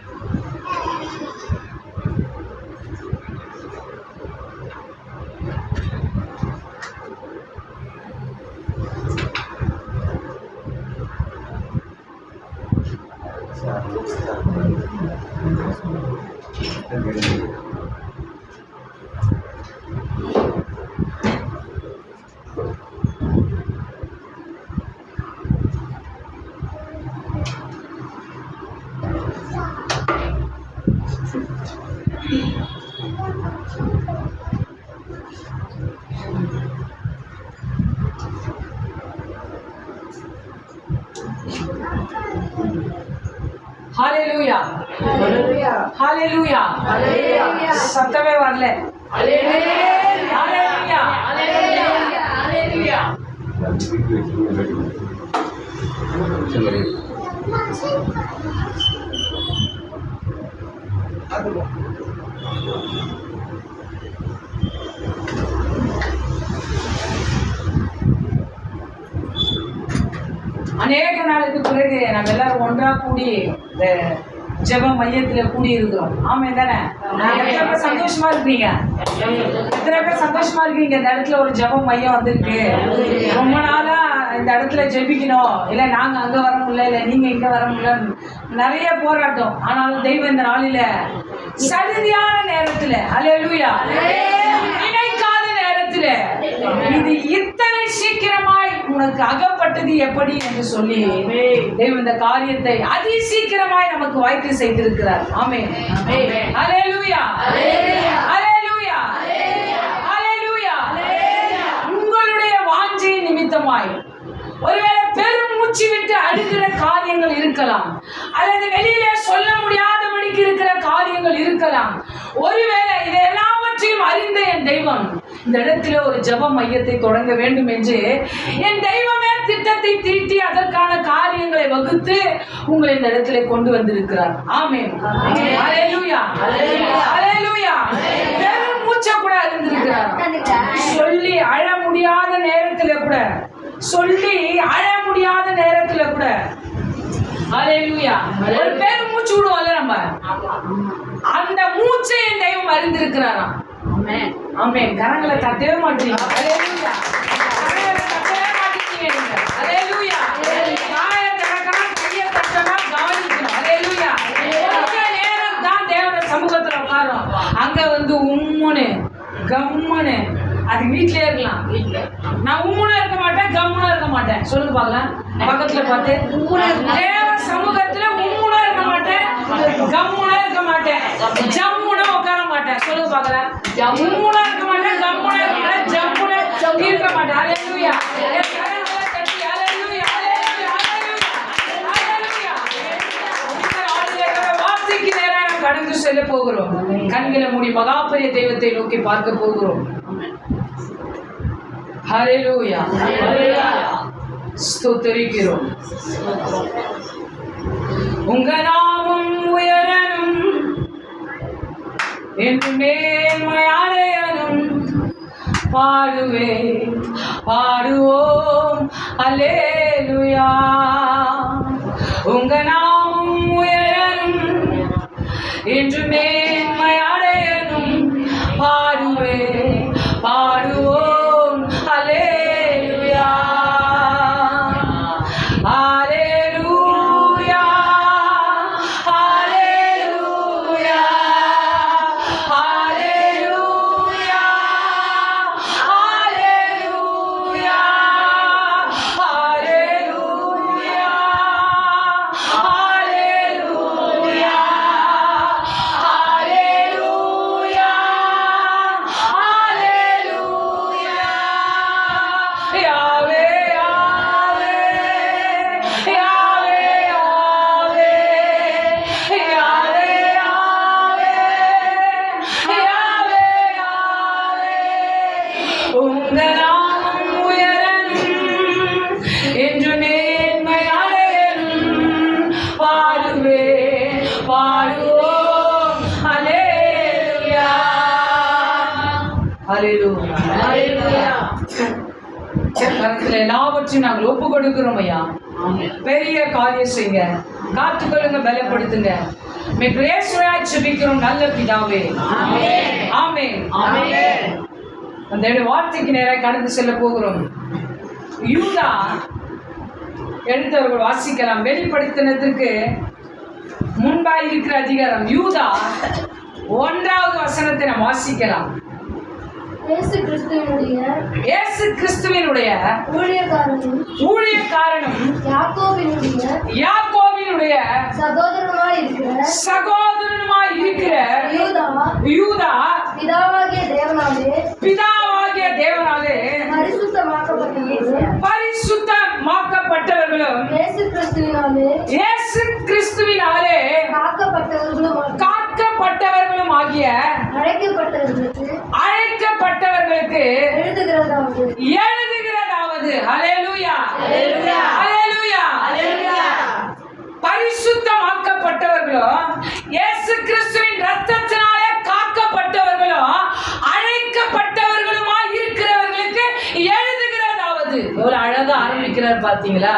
ஹalleluya ஹalleluya ஹalleluya சத்தமே வரல. ஹalleluya ஹalleluya அநேக நாளுக்கு பிறகு நம்ம எல்லாரும் ஒன்றா கூடி இந்த ஜெப மையத்துல கூடி இருக்கிறோம். ஆமா தானே? எத்தனை பேர் சந்தோஷமா இருக்கீங்க? எத்தனை பேர் சந்தோஷமா இருக்கீங்க? இந்த இடத்துல ஒரு ஜெப மையம் வந்திருக்கு. ரொம்ப நாளா இந்த இடத்துல ஜெபிக்கணும், இல்ல நாங்க அங்க வர முடியல, இல்ல நீங்க இங்க வர முடியல, நிறைய போராட்டம். ஆனாலும் தெய்வம் இந்த நாளில சரியான நேரத்துல, அல்லேலூயா, நினைக்காத நேரத்துல இது இத்தனை சீக்கிரமாய் உனக்கு அகப்பட்டது எப்படி என்று சொல்லி தெய்வம் இந்த காரியத்தை அதி சீக்கிரமாய் நமக்கு வாய்ப்பு செய்திருக்கிறார். ஆமென். அல்லேலூயா அல்லேலூயா அல்லேலூயா. உங்களுடைய வாஞ்சை நிமித்தமாய் ஒருவேளை பெரும் மூச்சு விட்டு அழுகிற காரியங்கள் இருக்கலாம், அல்லது வெளியில சொல்ல முடியாதபடிக்கு இருக்கிற காரியங்கள் இருக்கலாம். ஒருவேளை இதை எல்லாவற்றையும் அறிந்த என் தெய்வம் இந்த இடத்துல ஒரு ஜெப மையத்தை தொடங்க வேண்டும் என்று என் தெய்வமே திட்டத்தை தீட்டி அதற்கான காரியங்களை வகுத்து உங்களை இந்த இடத்துல கொண்டு வந்திருக்கிறார். ஆமென். அல்லேலூயா அல்லேலூயா. பெரும் மூச்சை கூட அறிந்திருக்கிறார். சொல்லி அழ முடியாத நேரத்துல கூட, சொல்லி அழ முடியாத நேரத்துல கூட, அல்லேலூயா, ஒரு பெரும் மூச்சு விடுவோம்ல நம்ம, அந்த மூச்சை என் தெய்வம் அறிந்திருக்கிறாராம். ஆமென். கரங்களை தட்டவே மாட்டீங்க. அல்லேலூயா. கரங்களை தட்டவே மாட்டீங்க. அல்லேலூயா. வாயை திறக்கணும், கையை தட்டணும், கவனிக்கணும். அல்லேலூயா. கொஞ்ச நேரம் தான் தேவனுடைய சமூகத்துல உட்காரும். அங்க வந்து உம்முன்னு கம்முன்னு அது வீட்லயே இருக்கலாம். நான் உம்முன்னு இருக்க மாட்டேன், கம்முன்னு இருக்க மாட்டேன். சொல்லுங்க பாக்கலாம். பக்கத்துல பார்த்து, தேவ சமூகத்துல உம்முன்னு இருக்க மாட்டேன், கம்முன்னு இருக்க மாட்டேன், ஜம்முன்னு உட்கார மாட்டேன். சொல்லுங்க பாக்கலாம். உம்முன்னு இருக்க மாட்டேன், கம்முன்னு இருக்க மாட்டேன், ஜம்முன்னு இருக்க மாட்டேன். அல்லேலூயா. வார்த்தைக்கு நேராக கடந்து செல்ல போகிறோம். கண்களை மூடி மகாபெரிய தெய்வத்தை நோக்கி பார்க்க போகிறோம். ஹalleluya ஸ்தோத்திரிக்கிறோம். உங்க நாமம் உயரணும், என்று மேன்மையாடையணும். பாடுவே பாடுவோம் அல்லேலூயா. உங்க நாமம் உயரணும், என்று மேன்மையாடையணும். பாடுவே பாடுவோம் அல்லேலூயா. அல்லேலூயா அல்லேலூயா அல்லேலூயா அல்லேலூயா அல்லேலூயா அல்லேலூயா அல்லேலூயா அல்லேலூயா. யாவே யாவே யாவே யாவே யாவே யாவே யாவே. உங்க நாமம் உயரணும், என்று மேன்மையாடையணும். பாடுவே பாடுவோம் அல்லேலூயா. அல்லேலூயா அல்லேலூயா. கரத்துல எல்லாவற்றையும் நாங்கள் ஒப்பு கொடுக்கிறோம் ஐயா. பெரிய காரியம் செய்யுங்க, காத்துக்கொள்ளுங்க, பலப்படுத்துங்க. ஜெபிக்கிறோம் நல்ல பிதாவே. ஆமென் ஆமென். அந்த வார்த்தைக்கு நேராக கடந்து செல்ல போகிறோம். யூதா எடுத்தவர்கள் வாசிக்கலாம். வெளிப்படுத்தினதற்கு முன்பாக இருக்கிற அதிகாரம் யூதா 1வது வசனத்தை நாம் வாசிக்கலாம். இயேசு கிறிஸ்துவினுடைய ஊழியக்காரனும் யாக்கோபினுடைய சகோதரனுமாய் இருக்கிற யூதா பிதாவாகிய தேவனாலே பரிசுத்தமாக்கப்பட்டவர்களும் இயேசு கிறிஸ்துவினாலே பிதாவாகிய அழைக்கப்பட்டவர்களுக்கு எழுதுகிறதாவது ஹல்லேலூயா ஹல்லேலூயா பரிசுத்தமாக்கப்பட்டவர்களும் இயேசு கிறிஸ்துவின் இரத்தத்தினாலே காக்கப்பட்டவர்களும் அழைக்கப்பட்டவர்களுமாய் இருக்கிறவர்களுக்கு எழுதுகிறதாவது. எவ்வளவு அழகா ஆரம்பிக்கிறார் பாத்தீங்களா?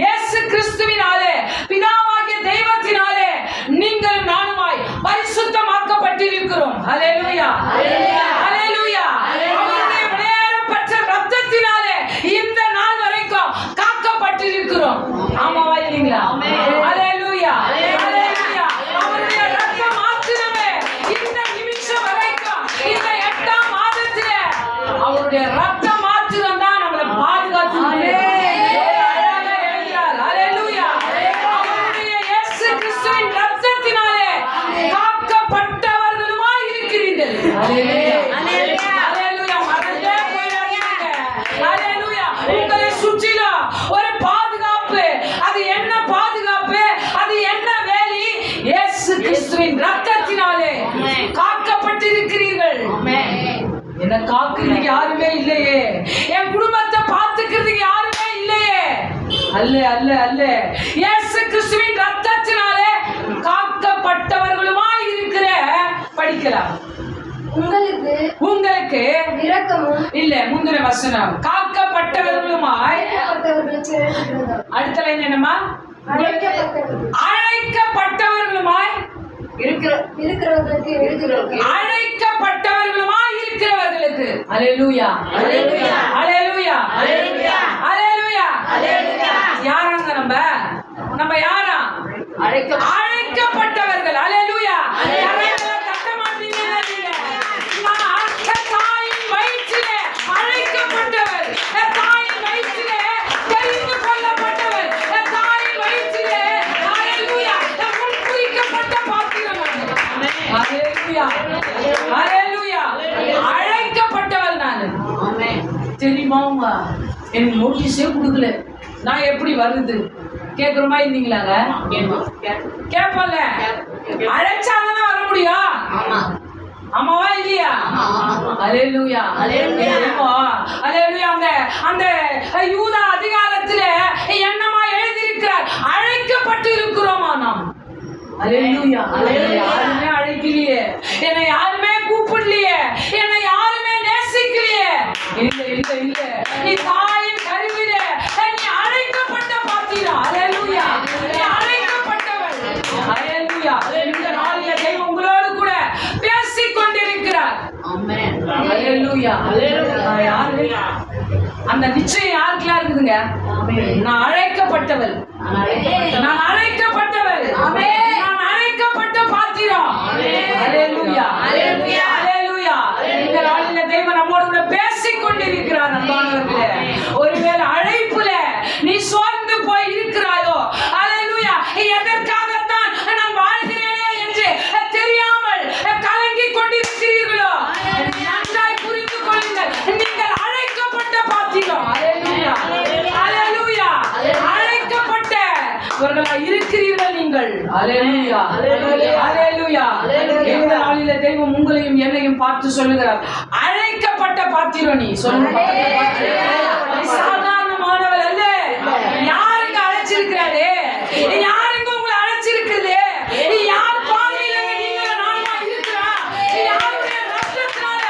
இயேசு கிறிஸ்துவினாலே பிதாவாகிய தெய்வத்தினாலே நீங்களும் நானுமாய் பரிசுத்தமாக்கப்பட்டிருக்கிறோம். ஹல்லேலூயா ஹல்லேலூயா. அவருடைய விலையேறப்பட்ட இரத்தத்தினாலே இந்த நாள் வரைக்கும் காக்கப்பட்டிருக்கிறோம். ஆமாவா இல்லைங்களா? ஹல்லேலூயா ஹல்லேலூயா. அவருடைய இரத்தம் மாத்திரமே இந்த நிமிஷம் வரைக்கும் இந்த 8ஆம் மாதத்திலே அவருடைய இரத்தம் மாத்திரம் தான் நம்மளை பாதுகாத்து உங்களை சுற்றிலும் ஒரு பாதுகாப்பு. அது என்ன பாதுகாப்பு? அது என்ன வேலி? இயேசு கிறிஸ்துவின் இரத்தத்தினாலே காக்கப்பட்டிருக்கிறீர்கள். என்ன காக்கிறதுக்கு யாருமே இல்லையே, என் குடும்பத்தை பார்த்துக்கிறதுக்கு யாருமே இல்லையே. அல்ல அல்ல அல்ல, இயேசு கிறிஸ்துவின் இரத்தத்தினாலே காக்கப்பட்டவர்களுமாய் இருக்கிற. படிக்கலாம். உங்களுக்கு இரக்கமும் இல்ல. முந்தின வசனம் காக்கப்பட்டவர்களுமாய். அடுத்த லைன் என்னமா? அழைக்கப்பட்டவர்களுமாய் இருக்கிறவர்களுக்கு. அழைக்கப்பட்டவர்களுமாய் இருக்கிறவர்களுக்கு. ஹல்லேலூயா ஹல்லேலூயா ஹல்லேலூயா ஹல்லேலூயா ஹல்லேலூயா. யாராங்க நம்ம யாரா? அழைக்கப்பட்டவர்கள். ஹல்லேலூயா. அழைக்கப்பட்டவள் நான். தெரியுமா? எனக்கு நோட்டீஸே கொடுக்கல, நான் எப்படி வருது கேக்குறமா? இருந்தீங்களாங்க? கேப்பல. அழைச்சாதானே வர முடியும். ஆமாவா இல்லையா? ஹல்லேலூயா ஹல்லேலூயா ஹல்லேலூயா. அந்த யூதா அதிகாரத்துல என்னமா எழுதியிருக்கிறார்? அழைக்கப்பட்டு இருக்கிறோமா நாம். ஹல்லேலூயா ஹல்லேலூயா. யாருமே அழைக்கலையே, என்னை யாருமே கூப்பிடலையே, என்னை யாருமே நேசிக்கலையே. இல்ல இல்ல இல்ல, நீ தாயின் கருவிலே நீ அழைக்கப்பட்ட பாத்திரம். ஹல்லேலூயா. நீ அழைக்கப்பட்டவள். ஹல்லேலூயா. இந்த நாளிலே தெய்வம் உங்களோடு கூட பேசிக் கொண்டிருக்கிறார். ஆமென். ஹல்லேலூயா ஹல்லேலூயா. யாரு அந்த நிச்சயம் யாருக்கெல்லாம் இருக்குதுங்க? நான் அழைக்கப்பட்டவள், நான் அழைக்கப்பட்டவள், நான் அழைக்கப்பட்ட பாத்திரம். ஹல்லேலூயா ஹல்லேலூயா ஹல்லேலூயா. இந்த நாளிலே தெய்வம் நம்மோடு கூட பேசிக் கொண்டிருக்கிறார். அன்பானவர்களே, ஒருவேளை அழைப்புல நீ சோர்ந்து போய் இருக்கிறாயோ, ஹல்லேலூயா, எதற்காகத்தான் நான் வாழ்கிறேனே என்று தெரியாமல் கலங்கிக் கொண்டிருக்கிறீர்களோ, நன்றாய் புரிந்து கொள்ளுங்கள். நீங்கள் அழைக்கப்பட்ட பாத்திரம். ஹல்லேலூயா ஹல்லேலூயா. அழைக்கப்பட்டவர்களாய் இருக்கிறீர்கள் நீங்கள். ஹல்லேலூயா ஹல்லேலூயா. இந்த நாளிலே தெய்வம் உங்களையும் என்னையும் பார்த்து சொல்லுகிறார், அழைக்கப்பட்ட பாத்திரம் நீ. சொல்லுங்க, சாதாரணமானவள் அல்ல. யாருங்க அழைச்சிருக்கிறாரு? யாருங்க உங்களை அழைச்சிருக்கிறது? யார் பாதையில நீங்க நானா இருக்கிறா? யாருடைய ரத்தத்தினால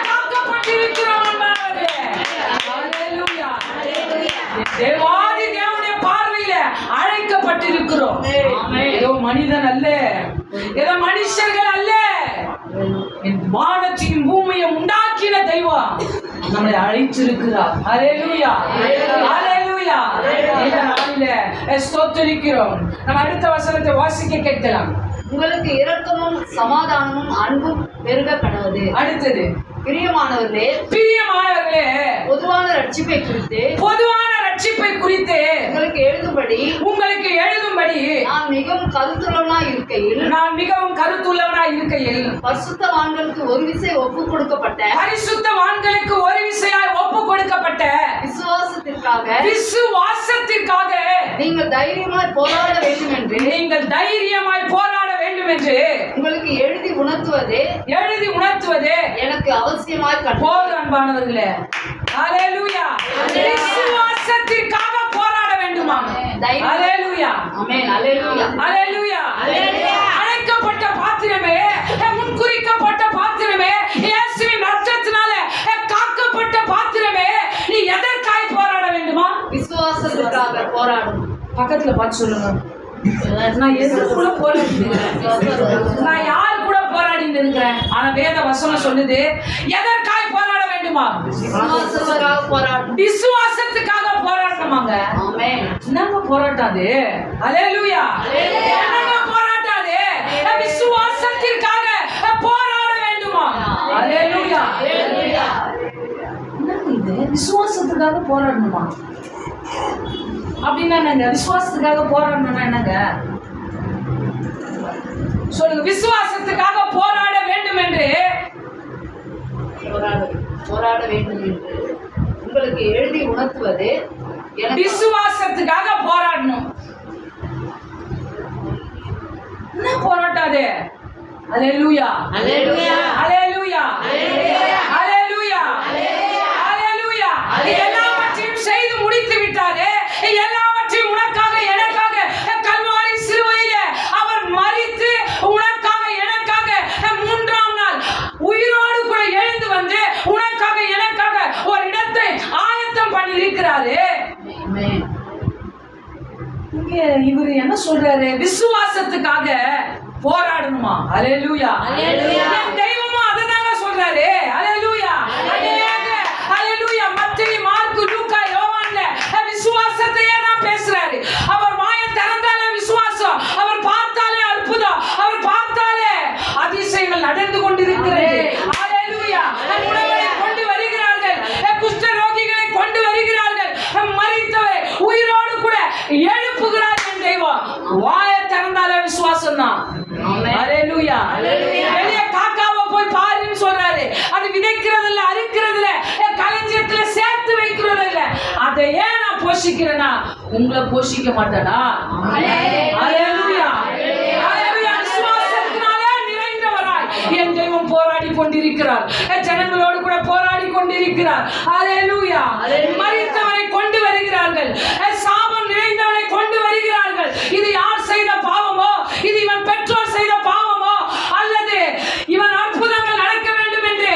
காக்கப்பட்டிருக்கிறோம். ஹல்லேலூயா. தேவாதி தேவனுடைய பார்வையில அழைக்கப்பட்டிருக்கிறோம். ஏதோ மனிதன் அல்ல, ஏதோ மனுஷர்கள் அல்ல, வானத்தையும் பூமியை உண்டாக்கின தெய்வம் நம்மளை அழைச்சிருக்கிறார். ஹல்லேலூயா ஹல்லேலூயா. இந்த நாளிலே ஸ்தோத்திரிக்கிறோம். நம்ம அடுத்த வசனத்தை வாசிக்க கேட்கலாம். உங்களுக்கு இரக்கமும் சமாதானமும் அன்பும் பெருக கடவுது. அடுத்தது, பிரியமானவர்களே பொதுவான ரட்சிப்பை குறித்து உங்களுக்கு எழுதும்படி நான் மிகவும் கருத்துள்ளவனாய் இருக்கையில் பரிசுத்தவான்களுக்கு ஒரு விசை ஒப்பு கொடுக்கப்பட்ட விசுவாசத்திற்காக நீங்கள் தைரியமாய் போராட வேண்டும் வேண்டும் என்று உங்களுக்கு எழுதி உணர்த்துவது எனக்கு அவசியமாய் போதும் அன்பானவர்களே. ஹalleluya. விசுவாசத்திற்காக போராட வேண்டுமா? ஹalleluya. ஆமென். ஹalleluya. ஹalleluya. அழைக்கப்பட்ட பாத்திரமே, முன்குறிக்கப்பட்ட பாத்திரமே, இயேசுவின் இரத்தத்தினால காக்கப்பட்ட பாத்திரமே, நீ எதற்காய் போராட வேண்டுமா? விசுவாசத்துக்காக போராடும். பக்கத்துல பார்த்து சொல்லுங்க. நான் எது கூட போராடிட்டு நான் யாரு கூட போராடிட்டு இருக்கிறேன்? ஆனா வேத வசனம் சொல்லுது எதற்காய் போராட வேண்டுமா? விசுவாசத்துக்காக போராடும். விசுவாசத்துக்காக போராடணுமாங்க. ஆமென். என்னங்க போராட்டாது? ஹalleluya. என்னங்க போராட்டாது? விசுவாசத்திற்காக போராட வேண்டுமா? ஹalleluya. என்னங்க இது? விசுவாசத்துக்காக போராடணுமா? அப்படின்னா என்னங்க? விசுவாசத்துக்காக போராடணும்னா என்னங்க சொல்லுங்க. விசுவாசத்துக்காக போராட வேண்டும் என்று போராட வேண்டும் என்று உங்களுக்கு எழுதி உணர்த்துவது விசுவாசத்துக்காக போராடணும். என்ன போராட்டாது? ஹalleluya. ஹalleluya. ஹalleluya. ஹalleluya. ஹalleluya. எல்லாவற்றையும் செய்து முடித்து விட்டாரே. எல்லாவற்றையும் உனக்காக எனக்காக கல்வாரி சிலுவையிலே அவர் மரித்து உனக்காக எனக்காக மூன்றாம் நாள் உயிரோடு கூட எழுந்து வந்து உனக்காக எனக்காக ஒரு இடத்தை ஆயத்தம் பண்ணி இருக்கிறாரு. இங்க இவர் என்ன சொல்றாரு? விசுவாசத்துக்காக போராடணுமா? ஹalleluya. என் தெய்வமும் அதனால சொல்றாரு. ஹalleluya. ஹalleluya. மத்தேயு, மார்க்கு, லூக்கா, யோவான்ல விசுவாசத்தையே தான் பேசுறாரு. அவர் வாயை திறந்தாலே விசுவாசம், அவர் பார்த்தாலே அற்புதம், அவர் பார்த்தாலே அதிசயங்கள் நடந்து கொண்டிருக்கிறது. ஹalleluya. உணவை கொண்டு வருகிறார்கள், குஷ்ட ரோகிகளை கொண்டு வருகிறார்கள், மரித்தவை உயிரோடு கூட எழுப்புகிறார் என் தெய்வம். வாயை திறந்தாலே விசுவாசம் தான். ஹalleluya. வெளியே காக்காவை போய் பாருன்னு சொல்றாரு. அது விதைக்கிறது இல்ல, அறுக்கிறது இல்ல, களஞ்சியத்துல சேர்த்து வைக்கிறது இல்ல. அதை ஏன் நான் போஷிக்கிறேனா? உங்களை போஷிக்க மாட்டானா? ஹalleluya. ஹalleluya. விசுவாசத்தினாலே நிறைந்தவராய் என் தெய்வம் போராடி கொண்டிருக்கிறார். ஜனங்களோடு கூட போராடி கொண்டிருக்கிறார். ஹalleluya. மரித்தவரை கொண்டு வருகிறார்கள், சாபம் நிறைந்தவரை கொண்டு வருகிறார்கள். இது யார் செய்த பாவமோ? இது இவன் பெற்றோர் செய்த பாவமோ? அல்லது இவன் அற்புதங்கள் நடக்க வேண்டும் என்று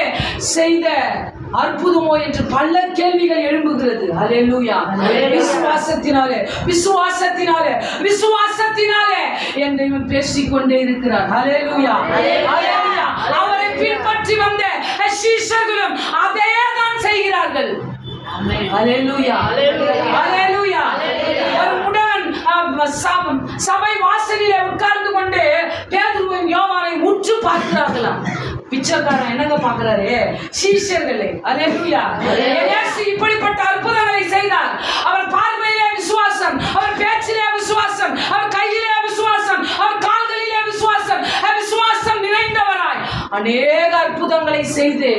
செய்த அற்புதமோ என்று பல கேள்விகள் எழும்புகிறது. ஹalleluya. விசுவாசத்தினாலே விசுவாசத்தினாலே விசுவாசத்தினாலே என் தெய்வம் பேசிக்கொண்டே இருக்கிறார். ஹalleluya. ஹalleluya. அவரை பின்பற்றி வந்த சீஷர்களும் அதே தான் செய்கிறார்கள். ஹalleluya. ஹalleluya. ஒரு முடன் சபை வாசலிலே உட்கார்ந்து கொண்டு பேதுருவையும் யோவானையும் உற்று பார்க்கிறார்களாம். பிச்சைக்காரன் என்னங்க பார்க்கிறாரு? சீஷர்களே. ஹalleluya. இயேசு இப்படிப்பட்ட அற்புதங்களை செய்தார். அவர் பார்வையிலே விசுவாசம், அவர் பேச்சிலே விசுவாசம், அவர் கையிலே விசுவாசம், அவர் கால்களிலே விசுவாசம், விசுவாசம் நிறைந்தவராய் அநேக அற்புதங்களை செய்து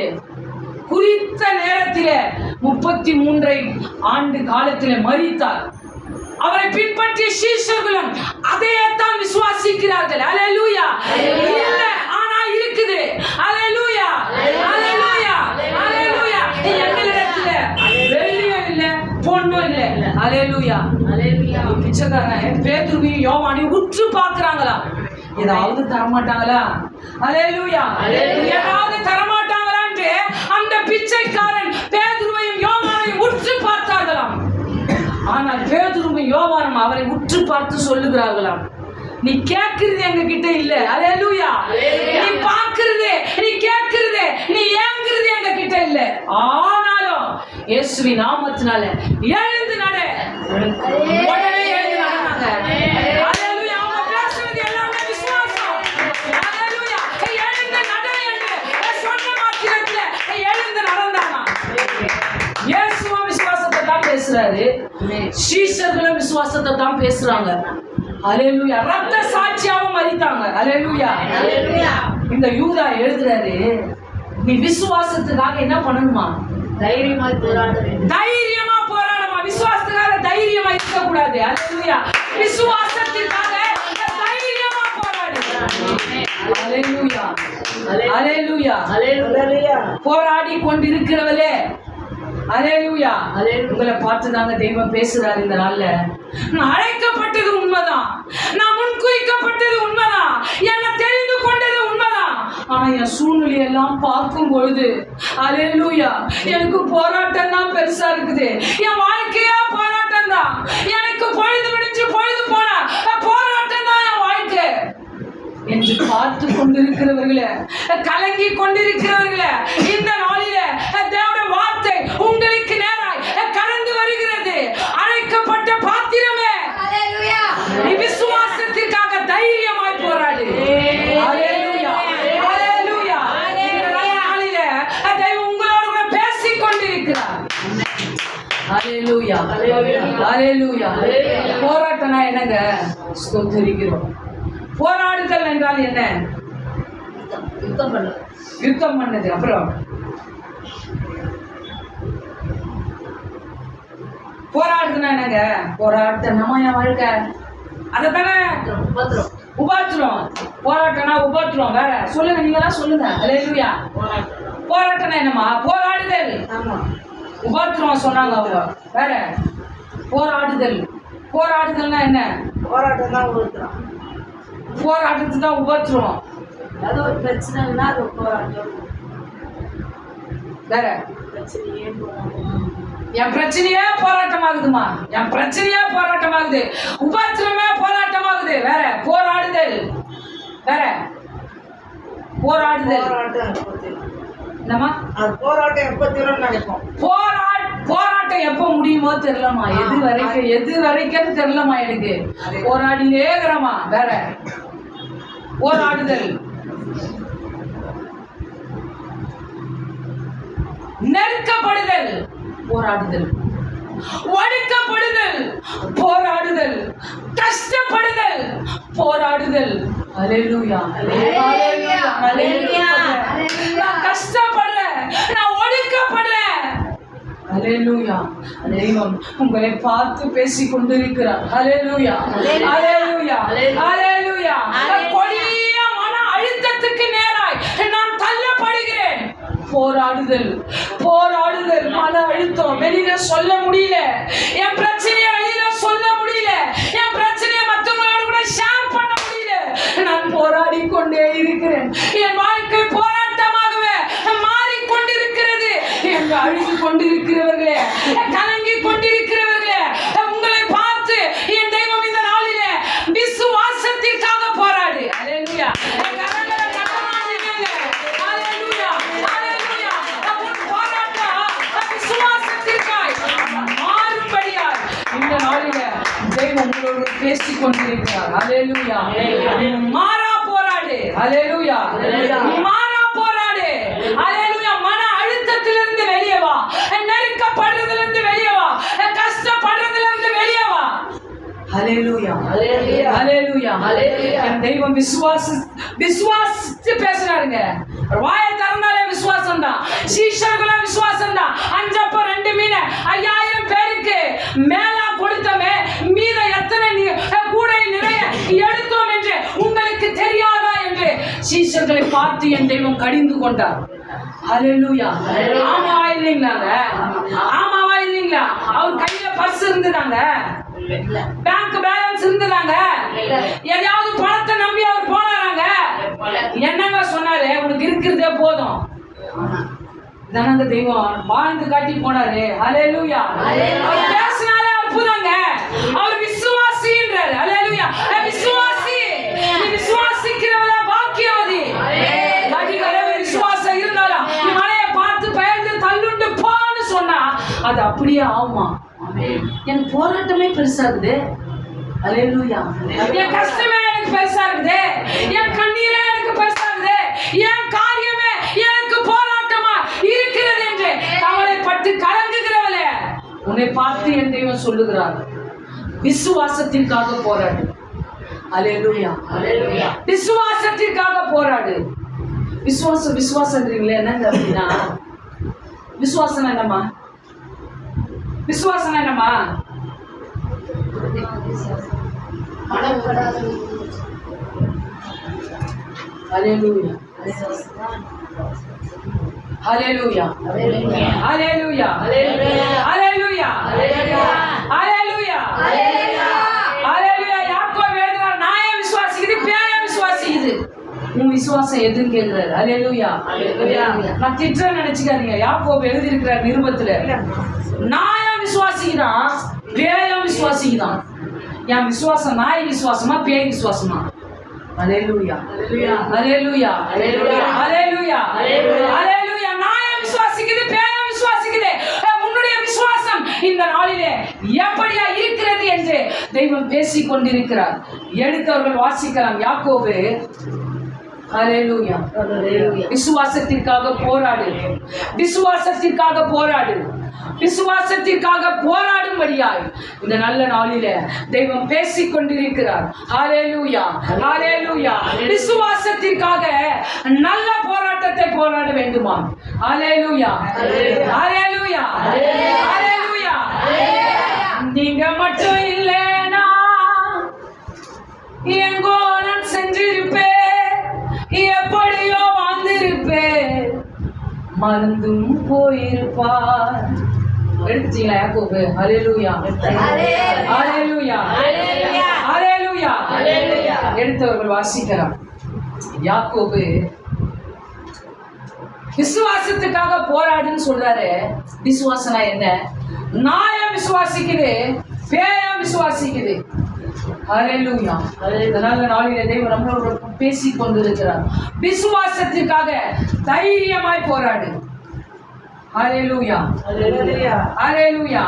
குறித்த நேரத்திலே 33 ஆண்டு காலத்திலே மரித்தார். அவரை பின்பற்றிய சீஷர்களும் அதைத்தான் விசுவாசிக்கிறார்கள். ஹalleluya. இல்ல ஆனா இருக்குது. ஹalleluya. ஹalleluya. ஹalleluya. எங்களிடத்துல வெள்ளியும் இல்ல, பொன்னும் இல்ல. ஹalleluya. ஹalleluya. பிச்சைக்காரன் பேதுருவையும் யோவானையும் உற்று பார்க்கறாங்களா? ஏதாவது தர மாட்டாங்களா? ஹalleluya. ஏதாவது தர மாட்டாங்களான்னு அந்த பிச்சைக்காரன் பேதுருவையும் யோவானையும் உற்று பார்த்தார்களாம். ஆனால் பேதுருவும் யோவானும் அவரை உற்று பார்த்து சொல்லுகிறார்களாம், நீ கேட்கிறது எங்க கிட்ட இல்ல. ஹalleluya. நீ பார்க்கிறது, நீ கேட்கிறது, நீ ஏங்குறது எங்க கிட்ட இல்ல. ஆனாலும் இயேசுவின் நாமத்தினால எழுந்து நட. உடனே எழுந்து நடந்தாங்க. ஹalleluya. அவங்க பேசுறது எல்லாமே விசுவாசம். ஹalleluya. எழுந்து நட என்று சொன்ன மாத்திரத்துல எழுந்து நடந்தாங்க. இயேசுவும் விசுவாசத்தை தான் பேசுறாரு, சீஷர்களும் விசுவாசத்தை தான் பேசுறாங்க. ஹalleluya. ரத்த சாட்சியாவும் மரித்தாங்க. ஹalleluya. இந்த யூதா எழுதுறாரு, நீ விசுவாசத்துக்காக என்ன பண்ணணுமா? தைரியமா போராட வேண்டும். தைரியமா போராடமா? விசுவாசத்துக்காக தைரியமா இருக்க கூடாது. ஹalleluya. விசுவாசத்திற்காக தைரியமா போராடு. ஹalleluya ஹalleluya போராடி கொண்டிருக்கிறவளே ஹalleluya உங்களை பார்த்து தாங்க தெய்வம் பேசுறாரு இந்த நாள்ல. நான் அழைக்கப்பட்டது உண்மைதான், நான் முன்குறிக்கப்பட்டது உண்மைதான், என்னை தெரிந்து கொண்டது உண்மைதான். ஆனா என் சூழ்நிலை எல்லாம் பார்க்கும் பொழுது ஹalleluya எனக்கு போராட்டம் தான் பெருசா இருக்குது. என் வாழ்க்கையா போராட்டம் தான். எனக்கு பொழுது விடிஞ்சு பொழுது போனா போராட்டம் தான் என் வாழ்க்கை என்று பார்த்து கொண்டிருக்கிறவர்களே, கலங்கி கொண்டிருக்கிறவர்களே, இந்த நாளிலே தேவனுடைய வார்த்தை உங்களுக்கு நேராய் கடந்து வருகிறது. அழைக்கப்பட்ட பாத்திரமே, நீ விசுவாசத்திற்காக தைரியமாய் போராடு. ஹalleluya ஹalleluya. இந்த நாளிலே தேவன் உங்களோடு கூட பேசிக் கொண்டிருக்கிறார். ஹalleluya ஹalleluya. போராட்டம்னா என்னங்க? ஸ்தோத்திரிக்கிறோம். போராடுதல் என்றால் என்ன? யுத்தம் பண்ணது. அப்புறம் போராடுதுன்னா என்னங்க? போராட்டம் நம்ம என் வாழ்க்கை அதத்தானே உபாத்திரம். போராட்டம்னா உபாத்திரம் வேற. சொல்லுங்க, நீங்க எல்லாம் சொல்லுங்க. ஹalleluya. போராட்டம்னா என்னமா? போராடுதல். உபாத்திரம் சொன்னாங்க அவங்க வேற. போராடுதல். போராடுதல்னா என்ன? போராட்டம் தான் உபத்திரம். போராட்டத்துக்கு தான் உபத்திரம். ஏதோ ஒரு பிரச்சனைனா அது போராட்டம். வேற என் பிரச்சனையே போராட்டமாகுதுமா, என் பிரச்சனையே போராட்டமாகுது, உபத்திரமே போராட்டமாகுது. வேற போராடுதல். வேற போராடுதல் என்னமா? அது போராட்டம் எப்ப தீரும் நினைப்போம். போராட்டம் எப்ப முடியுமோ தெரியலமா. எது வரைக்கும் தெரியலமா எனக்கு. போராடினே இருக்கிறமா. வேற போராடுதல். நெருக்கப்படுதல். போராடுதல். ஒடுக்கப்படுதல். போராடுதல். கஷ்டப்படுதல். போராடுதல். ஹalleluya ஹalleluya ஹalleluya. நான் கஷ்டப்படுறேன், நான் ஒடுக்கப்படுறேன். ஹalleluya. தெய்வம் உங்களை பார்த்து பேசிக் கொண்டிருக்கிறார். ஹalleluya ஹalleluya ஹalleluya. கொடிய மன அழுத்தத்துக்கு நேராய் நான் தள்ளப்படுகிறேன். போராடுதல் போராடுதல். மன அழுத்தம் வெளியில சொல்ல முடியல, என் பிரச்சனையை வெளியில சொல்ல முடியல, என் பிரச்சனையை மற்றவங்களோட கூட ஷேர் பண்ண முடியல. நான் போராடி கொண்டே இருக்கிறேன். என் வாழ்க்கை போராட்டமாகவே மாறிக்கொண்டிருக்கிறது. என்று அழுது கொண்டிருக்கிறவர்களே, கலங்கி கொண்டிருக்கிறவர்களே, உங்களை பார்த்து என் தெய்வம் இந்த நாளிலே விசுவாசத்திற்காக போராடு. ஹalleluya. உங்களோடு பேசிக் கொண்டிருக்கிறார். ஹalleluya. மாறா போராடு. ஹalleluya. மாறா போராடு. ஹalleluya. மன அழுத்தத்திலிருந்து வெளியே வா, நெருக்கப்படுறதிலிருந்து வெளியே வா, கஷ்டப்படுறதிலிருந்து வெளியே வா. ஹalleluya ஹalleluya ஹalleluya. என் தெய்வம் விசுவாசித்து பேசுறாருங்க. வாயை திறந்தாலே விசுவாசம் தான். சீஷர்களும் விசுவாசம் தான். 5 அப்பம் 2 மீன் 5000 பேருக்கு மேலா கொடுத்தமே, மீத எத்தனை கூடை நிறைய எடுத்தோம் என்று உங்களுக்கு தெரியாதா என்று சீஷர்களை பார்த்து என் தெய்வம் கடிந்து கொண்டார். ஹalleluya. ஆமாவா இல்லைங்களாங்க? ஆமாவா இல்லைங்களா? அவர் கையில பர்ஸ் இருந்துதாங்க, பேங்க் பேலன்ஸ் இருந்துதாங்க, எதையாவது பணத்தை நம்பி அவர் போனாராங்க? என்னங்க சொன்னாரு? உனக்கு இருக்கிறதே போதும். அந்த தெய்வம் வாழ்ந்து காட்டி போனாரு. ஹalleluya. அவர் பேசினாலே அற்புதங்க. அவர் விசுவாசின்றாரு. ஹalleluya. விசுவாசி. நீ விசுவாசிக்கிறவள பாக்கியவதி. அதிகளவு விசுவாசம் இருந்தாலும் நீ மலையை பார்த்து பயந்து தள்ளுண்டு போன்னு சொன்னா அது அப்படியே ஆகுமா? என் போராட்டமே பெருசாகுது. ஹalleluya. என் கஷ்டமே எனக்கு பெருசாகுது, என் கண்ணீரே எனக்கு பெருசாகுது, என் காரியமே எனக்கு போராட்டமா இருக்கிறது என்று கவலைப்பட்டு கலங்குகிறவளே, உன்னை பார்த்து என் தெய்வம் சொல்லுகிறார், விசுவாசத்திற்காக போராடு. ஹalleluya ஹalleluya. விசுவாசத்திற்காக போராடு. விசுவாசம்ன்றீங்களே என்னங்க அப்படின்னா? விசுவாசம் என்னம்மா? விசுவாசம் என்னம்மா? ஹல்லேலூயா ஹல்லேலூயா ஹல்லேலூயா ஹல்லேலூயா ஹல்லேலூயா ஹல்லேலூயா. யாக்கோபு எழுதுறார், நான் ஏன் விசுவாசிக்குது, பேயா விசுவாசிக்குது. உன் விசுவாசம் எதுன்னு கேட்கிறாரு. ஹல்லேலூயா. நான் திட்ட நினைச்சுக்காதீங்க. யாக்கோபு எழுதி இருக்கிறார் நிருபத்துல, நான் ஏன் விசுவாசிக்கிறான், பேயா விசுவாசிக்கிறான். என் விசுவாசம் நாய் விசுவாசமா பேய் விசுவாசமா? ஹல்லேலூயா ஹல்லேலூயா ஹல்லேலூயா ஹல்லேலூயா. நாயை விசுவாசிக்குது, பேயை விசுவாசிக்குது. உன்னுடைய விசுவாசம் இந்த நாளிலே எப்படியா இருக்கிறது என்று தெய்வம் பேசிக் கொண்டிருக்கிறார். எடுத்தவர்கள் வாசிக்கலாம். யாக்கோபு ஹல்லேலூயா. விசுவாசத்திற்காக போராடு, விசுவாசத்திற்காக போராடு, விசுவாசத்திற்காக போராடும்படியாய் இந்த நல்ல நாளில தெய்வம் பேசிக் கொண்டிருக்கிறார். ஹல்லேலூயா ஹல்லேலூயா. விசுவாசத்திற்காக நல்ல போராட்டத்தை போராட வேண்டுமா? ஹல்லேலூயா ஹல்லேலூயா ஹல்லேலூயா. நீங்க மட்டும் இல்லைனா எங்கோ நான் செஞ்சிருப்பேன், எப்படியோ வாழ்ந்திருப்பேன், மறந்தும் போயிருப்பார். எடுத்துட்டீங்களா யாக்கோபு? ஹல்லேலூயா ஹல்லேலூயா ஹல்லேலூயா. எடுத்தவர்கள் வாசிக்கலாம். யாக்கோபு விசுவாசத்துக்காக போராடுன்னு சொல்றாரு. விசுவாசனா என்ன? நாயா விசுவாசிக்குது, பேயா விசுவாசிக்குது. ஹல்லேலூயா. அதனால நாளிலே தேவன் நம்மளோட பேசிக் கொண்டிருக்கிறார். விசுவாசத்திற்காக தைரியமாய் போராடு. ஹல்லேலூயா ஹல்லேலூயா.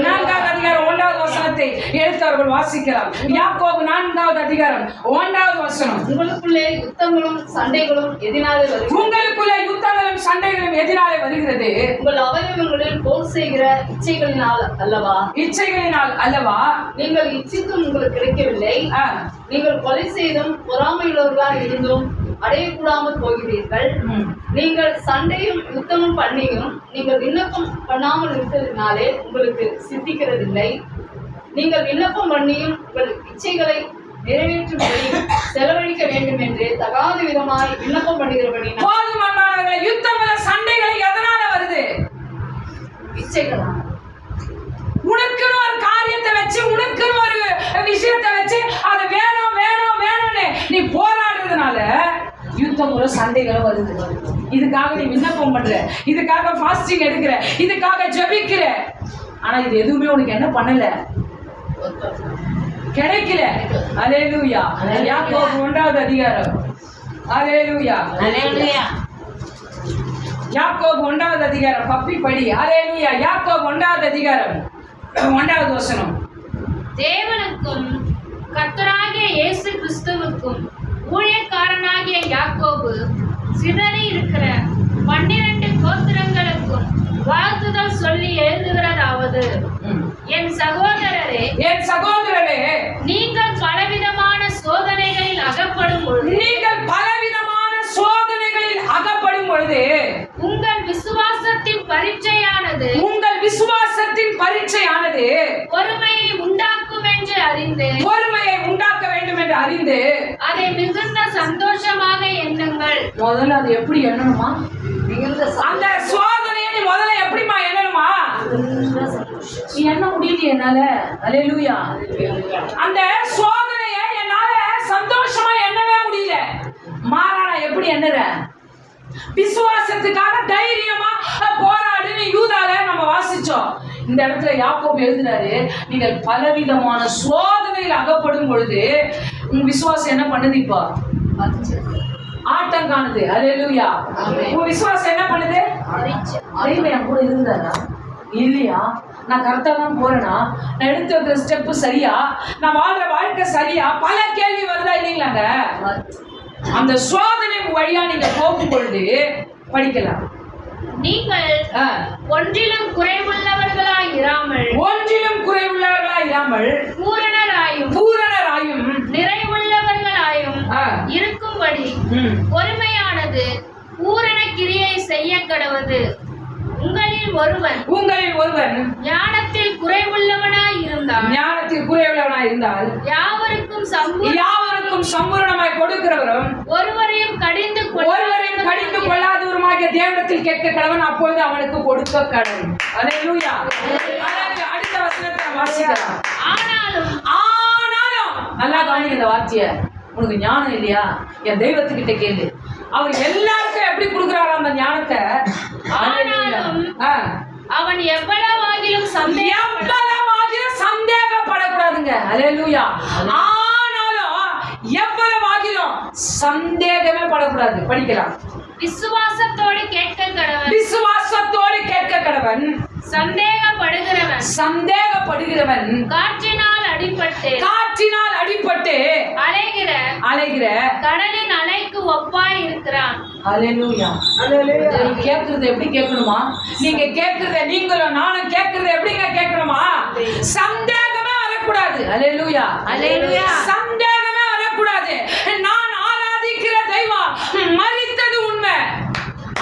4வது அதிகாரம் 1வது வசனத்தை எடுத்தவர்கள் வாசிக்கலாம். யாக்கோபு 4வது அதிகாரம் 1வது வசனம். உங்களுக்குள்ளே யுத்தங்களும் சண்டைகளும் எதினாலே வருகிறது. உங்களுக்குள்ளே யுத்தங்களும் சண்டைகளும் எதினாலே வருகிறது. உங்கள் அவயவங்களில் போர் செய்கிற இச்சைகளினால் அல்லவா? இச்சைகளினால் அல்லவா? நீங்கள் இச்சித்தும் உங்களுக்கு கிடைக்கவில்லை. நீங்கள் கொலை செய்தும் பொறாமையுள்ளவர்களாக இருந்தும் அடையக்கூடாமல் போகிறீர்கள். நீங்கள் சண்டையும் யுத்தமும் பண்ணியும் நீங்கள் விண்ணப்பம் பண்ணாமல் இருக்கிறதுனாலே உங்களுக்கு சித்திக்கிறதில்லை. நீங்கள் விண்ணப்பம் பண்ணியும் உங்கள் இச்சைகளை நிறைவேற்றும்படி செலவழிக்க வேண்டும் என்று தகாத விதமாய் விண்ணப்பம் பண்ணுகிறபடி யுத்தங்கள சண்டைகள் எதனால வருது? இச்சைகளா? உனக்குன்னு ஒரு காரியத்தை வச்சு, உனக்குன்னு ஒரு விஷயத்தை வச்சு அது வேணும் வேணும் வேணும்னு நீ போராடுறதுனால யுத்தங்களும் சண்டைகளும் வருது. இதுக்காக நீ விண்ணப்பம் பண்ற, இதுக்காக ஃபாஸ்டிங் எடுக்கிற, இதுக்காக ஜெபிக்கிற, ஆனா இது எதுவுமே உனக்கு என்ன பண்ணல, கிடைக்கல. ஹல்லேலூயா. யாக்கோபு 1வது அதிகாரம். ஹல்லேலூயா யாக்கோபு 1வது அதிகாரம். பப்பி படி. ஹல்லேலூயா. யாக்கோபு 1வது அதிகாரம் 1வது வசனம். தேவனுக்கும் கர்த்தராகிய இயேசு கிறிஸ்துவுக்கும் ஊழியக்காரனாகிய யாக்கோபு சிதறி இருக்கிற 12 கோத்திரங்களுக்கும் வாழ்த்துதல் சொல்லி எழுதுகிறதாவது, என் சகோதரரே நீங்கள் பலவிதமான சோதனைகளில் அகப்படும் பொழுது உங்கள் விசுவாசத்தின் பரீட்சையானது பொறுமையை உண்டாக்கும் என்று அறிந்து அதை மிகுந்த சந்தோஷமாக எண்ணுங்கள். முதல்ல அது எப்படி எண்ணணுமா? அந்த சோதனையை நீ முதல்ல எப்படிமா எண்ணணுமா? நீ எண்ண முடியல என்னால. ஹல்லேலூயா. அந்த சோதனையை என்னால சந்தோஷமா எண்ணவே முடியல. மாறான எப்படி எண்ணுற? விசுவாசத்துக்காக தைரியமா போராடுன்னு யூதால நம்ம வாசிச்சோம். இந்த இடத்துல யாக்கோபு எழுதுறாரு, நீங்கள் பலவிதமான சோதனையில் அகப்படும் பொழுது உங்க விசுவாசம் என்ன பண்ணுது? இப்போ ஆட்டம் காணுது. ஹல்லேலூயா. உங்க விசுவாசம் என்ன பண்ணுது? தெய்வம் என் கூட இருந்தாரா இல்லையா? நான் கரெக்டா தான் போறேனா? நான் எடுத்து வைக்கிற ஸ்டெப் சரியா? நான் வாழ்ற வாழ்க்கை சரியா? பல கேள்வி வருதா இல்லைங்களாங்க? அந்த சோதனை வழியா நீங்க போகும் பொழுது படிக்கலாம். நீங்கள் ஒன்றிலும் குறைவுள்ளவர்களாய் இராமல் பூரணராயும் நிறைவுள்ளவர்களாயும் இருக்கும்படி பொறுமையானது பூரண கிரியை செய்ய கடவது. உங்களில் ஒருவன் ஞானத்தில் குறைவுள்ளவனாய் இருந்தால் யாவருக்கும் எல்லாருக்கும் சம்பூரணமாய் கொடுக்கிறவரும் ஒருவரையும் கடிந்து கொள்ளாதவருமாகிய தேவனிடத்தில் கேட்க கடவன், அப்பொழுது அவனுக்கு கொடுக்க கடவன். அல்லேலூயா. அடுத்த வசனத்தை வாசிக்கலாம். ஆனாலும் நல்லா கவனிங்க இந்த வார்த்தைய. உனக்கு ஞானம் இல்லையா? என் தெய்வத்துக்கிட்ட கேளு. அவர் எல்லாருக்கும் எப்படி கொடுக்குறாரு அந்த ஞானத்தை? அவன் எவ்வளவாகிலும் சந்தேகப்படக்கூடாதுங்க. அல்லேலூயா. ஆனாலும் எவ்வளவாகிலும் சந்தேகமே படக்கூடாது. படிக்கலாம். விசுவாசத்தோடு கேட்க கடவன், சந்தேகப்படுகிறவன் காற்றினால் அடிபட்டு அலைகிற கடலின் அலைக்கு ஒப்பாய் இருக்கிறான். அல்லேலூயா. நீங்க கேட்கறது எப்படி கேட்கணுமா? நீங்க கேட்கறத நீங்களும் நானும் கேட்கறத எப்படிங்க கேட்கணுமா? சந்தேகமே வரக்கூடாது. அல்லேலூயா. சந்தேகமே வரக்கூடாது. நான் ஆராதிக்கிற தெய்வம் மரித்தது உண்மை,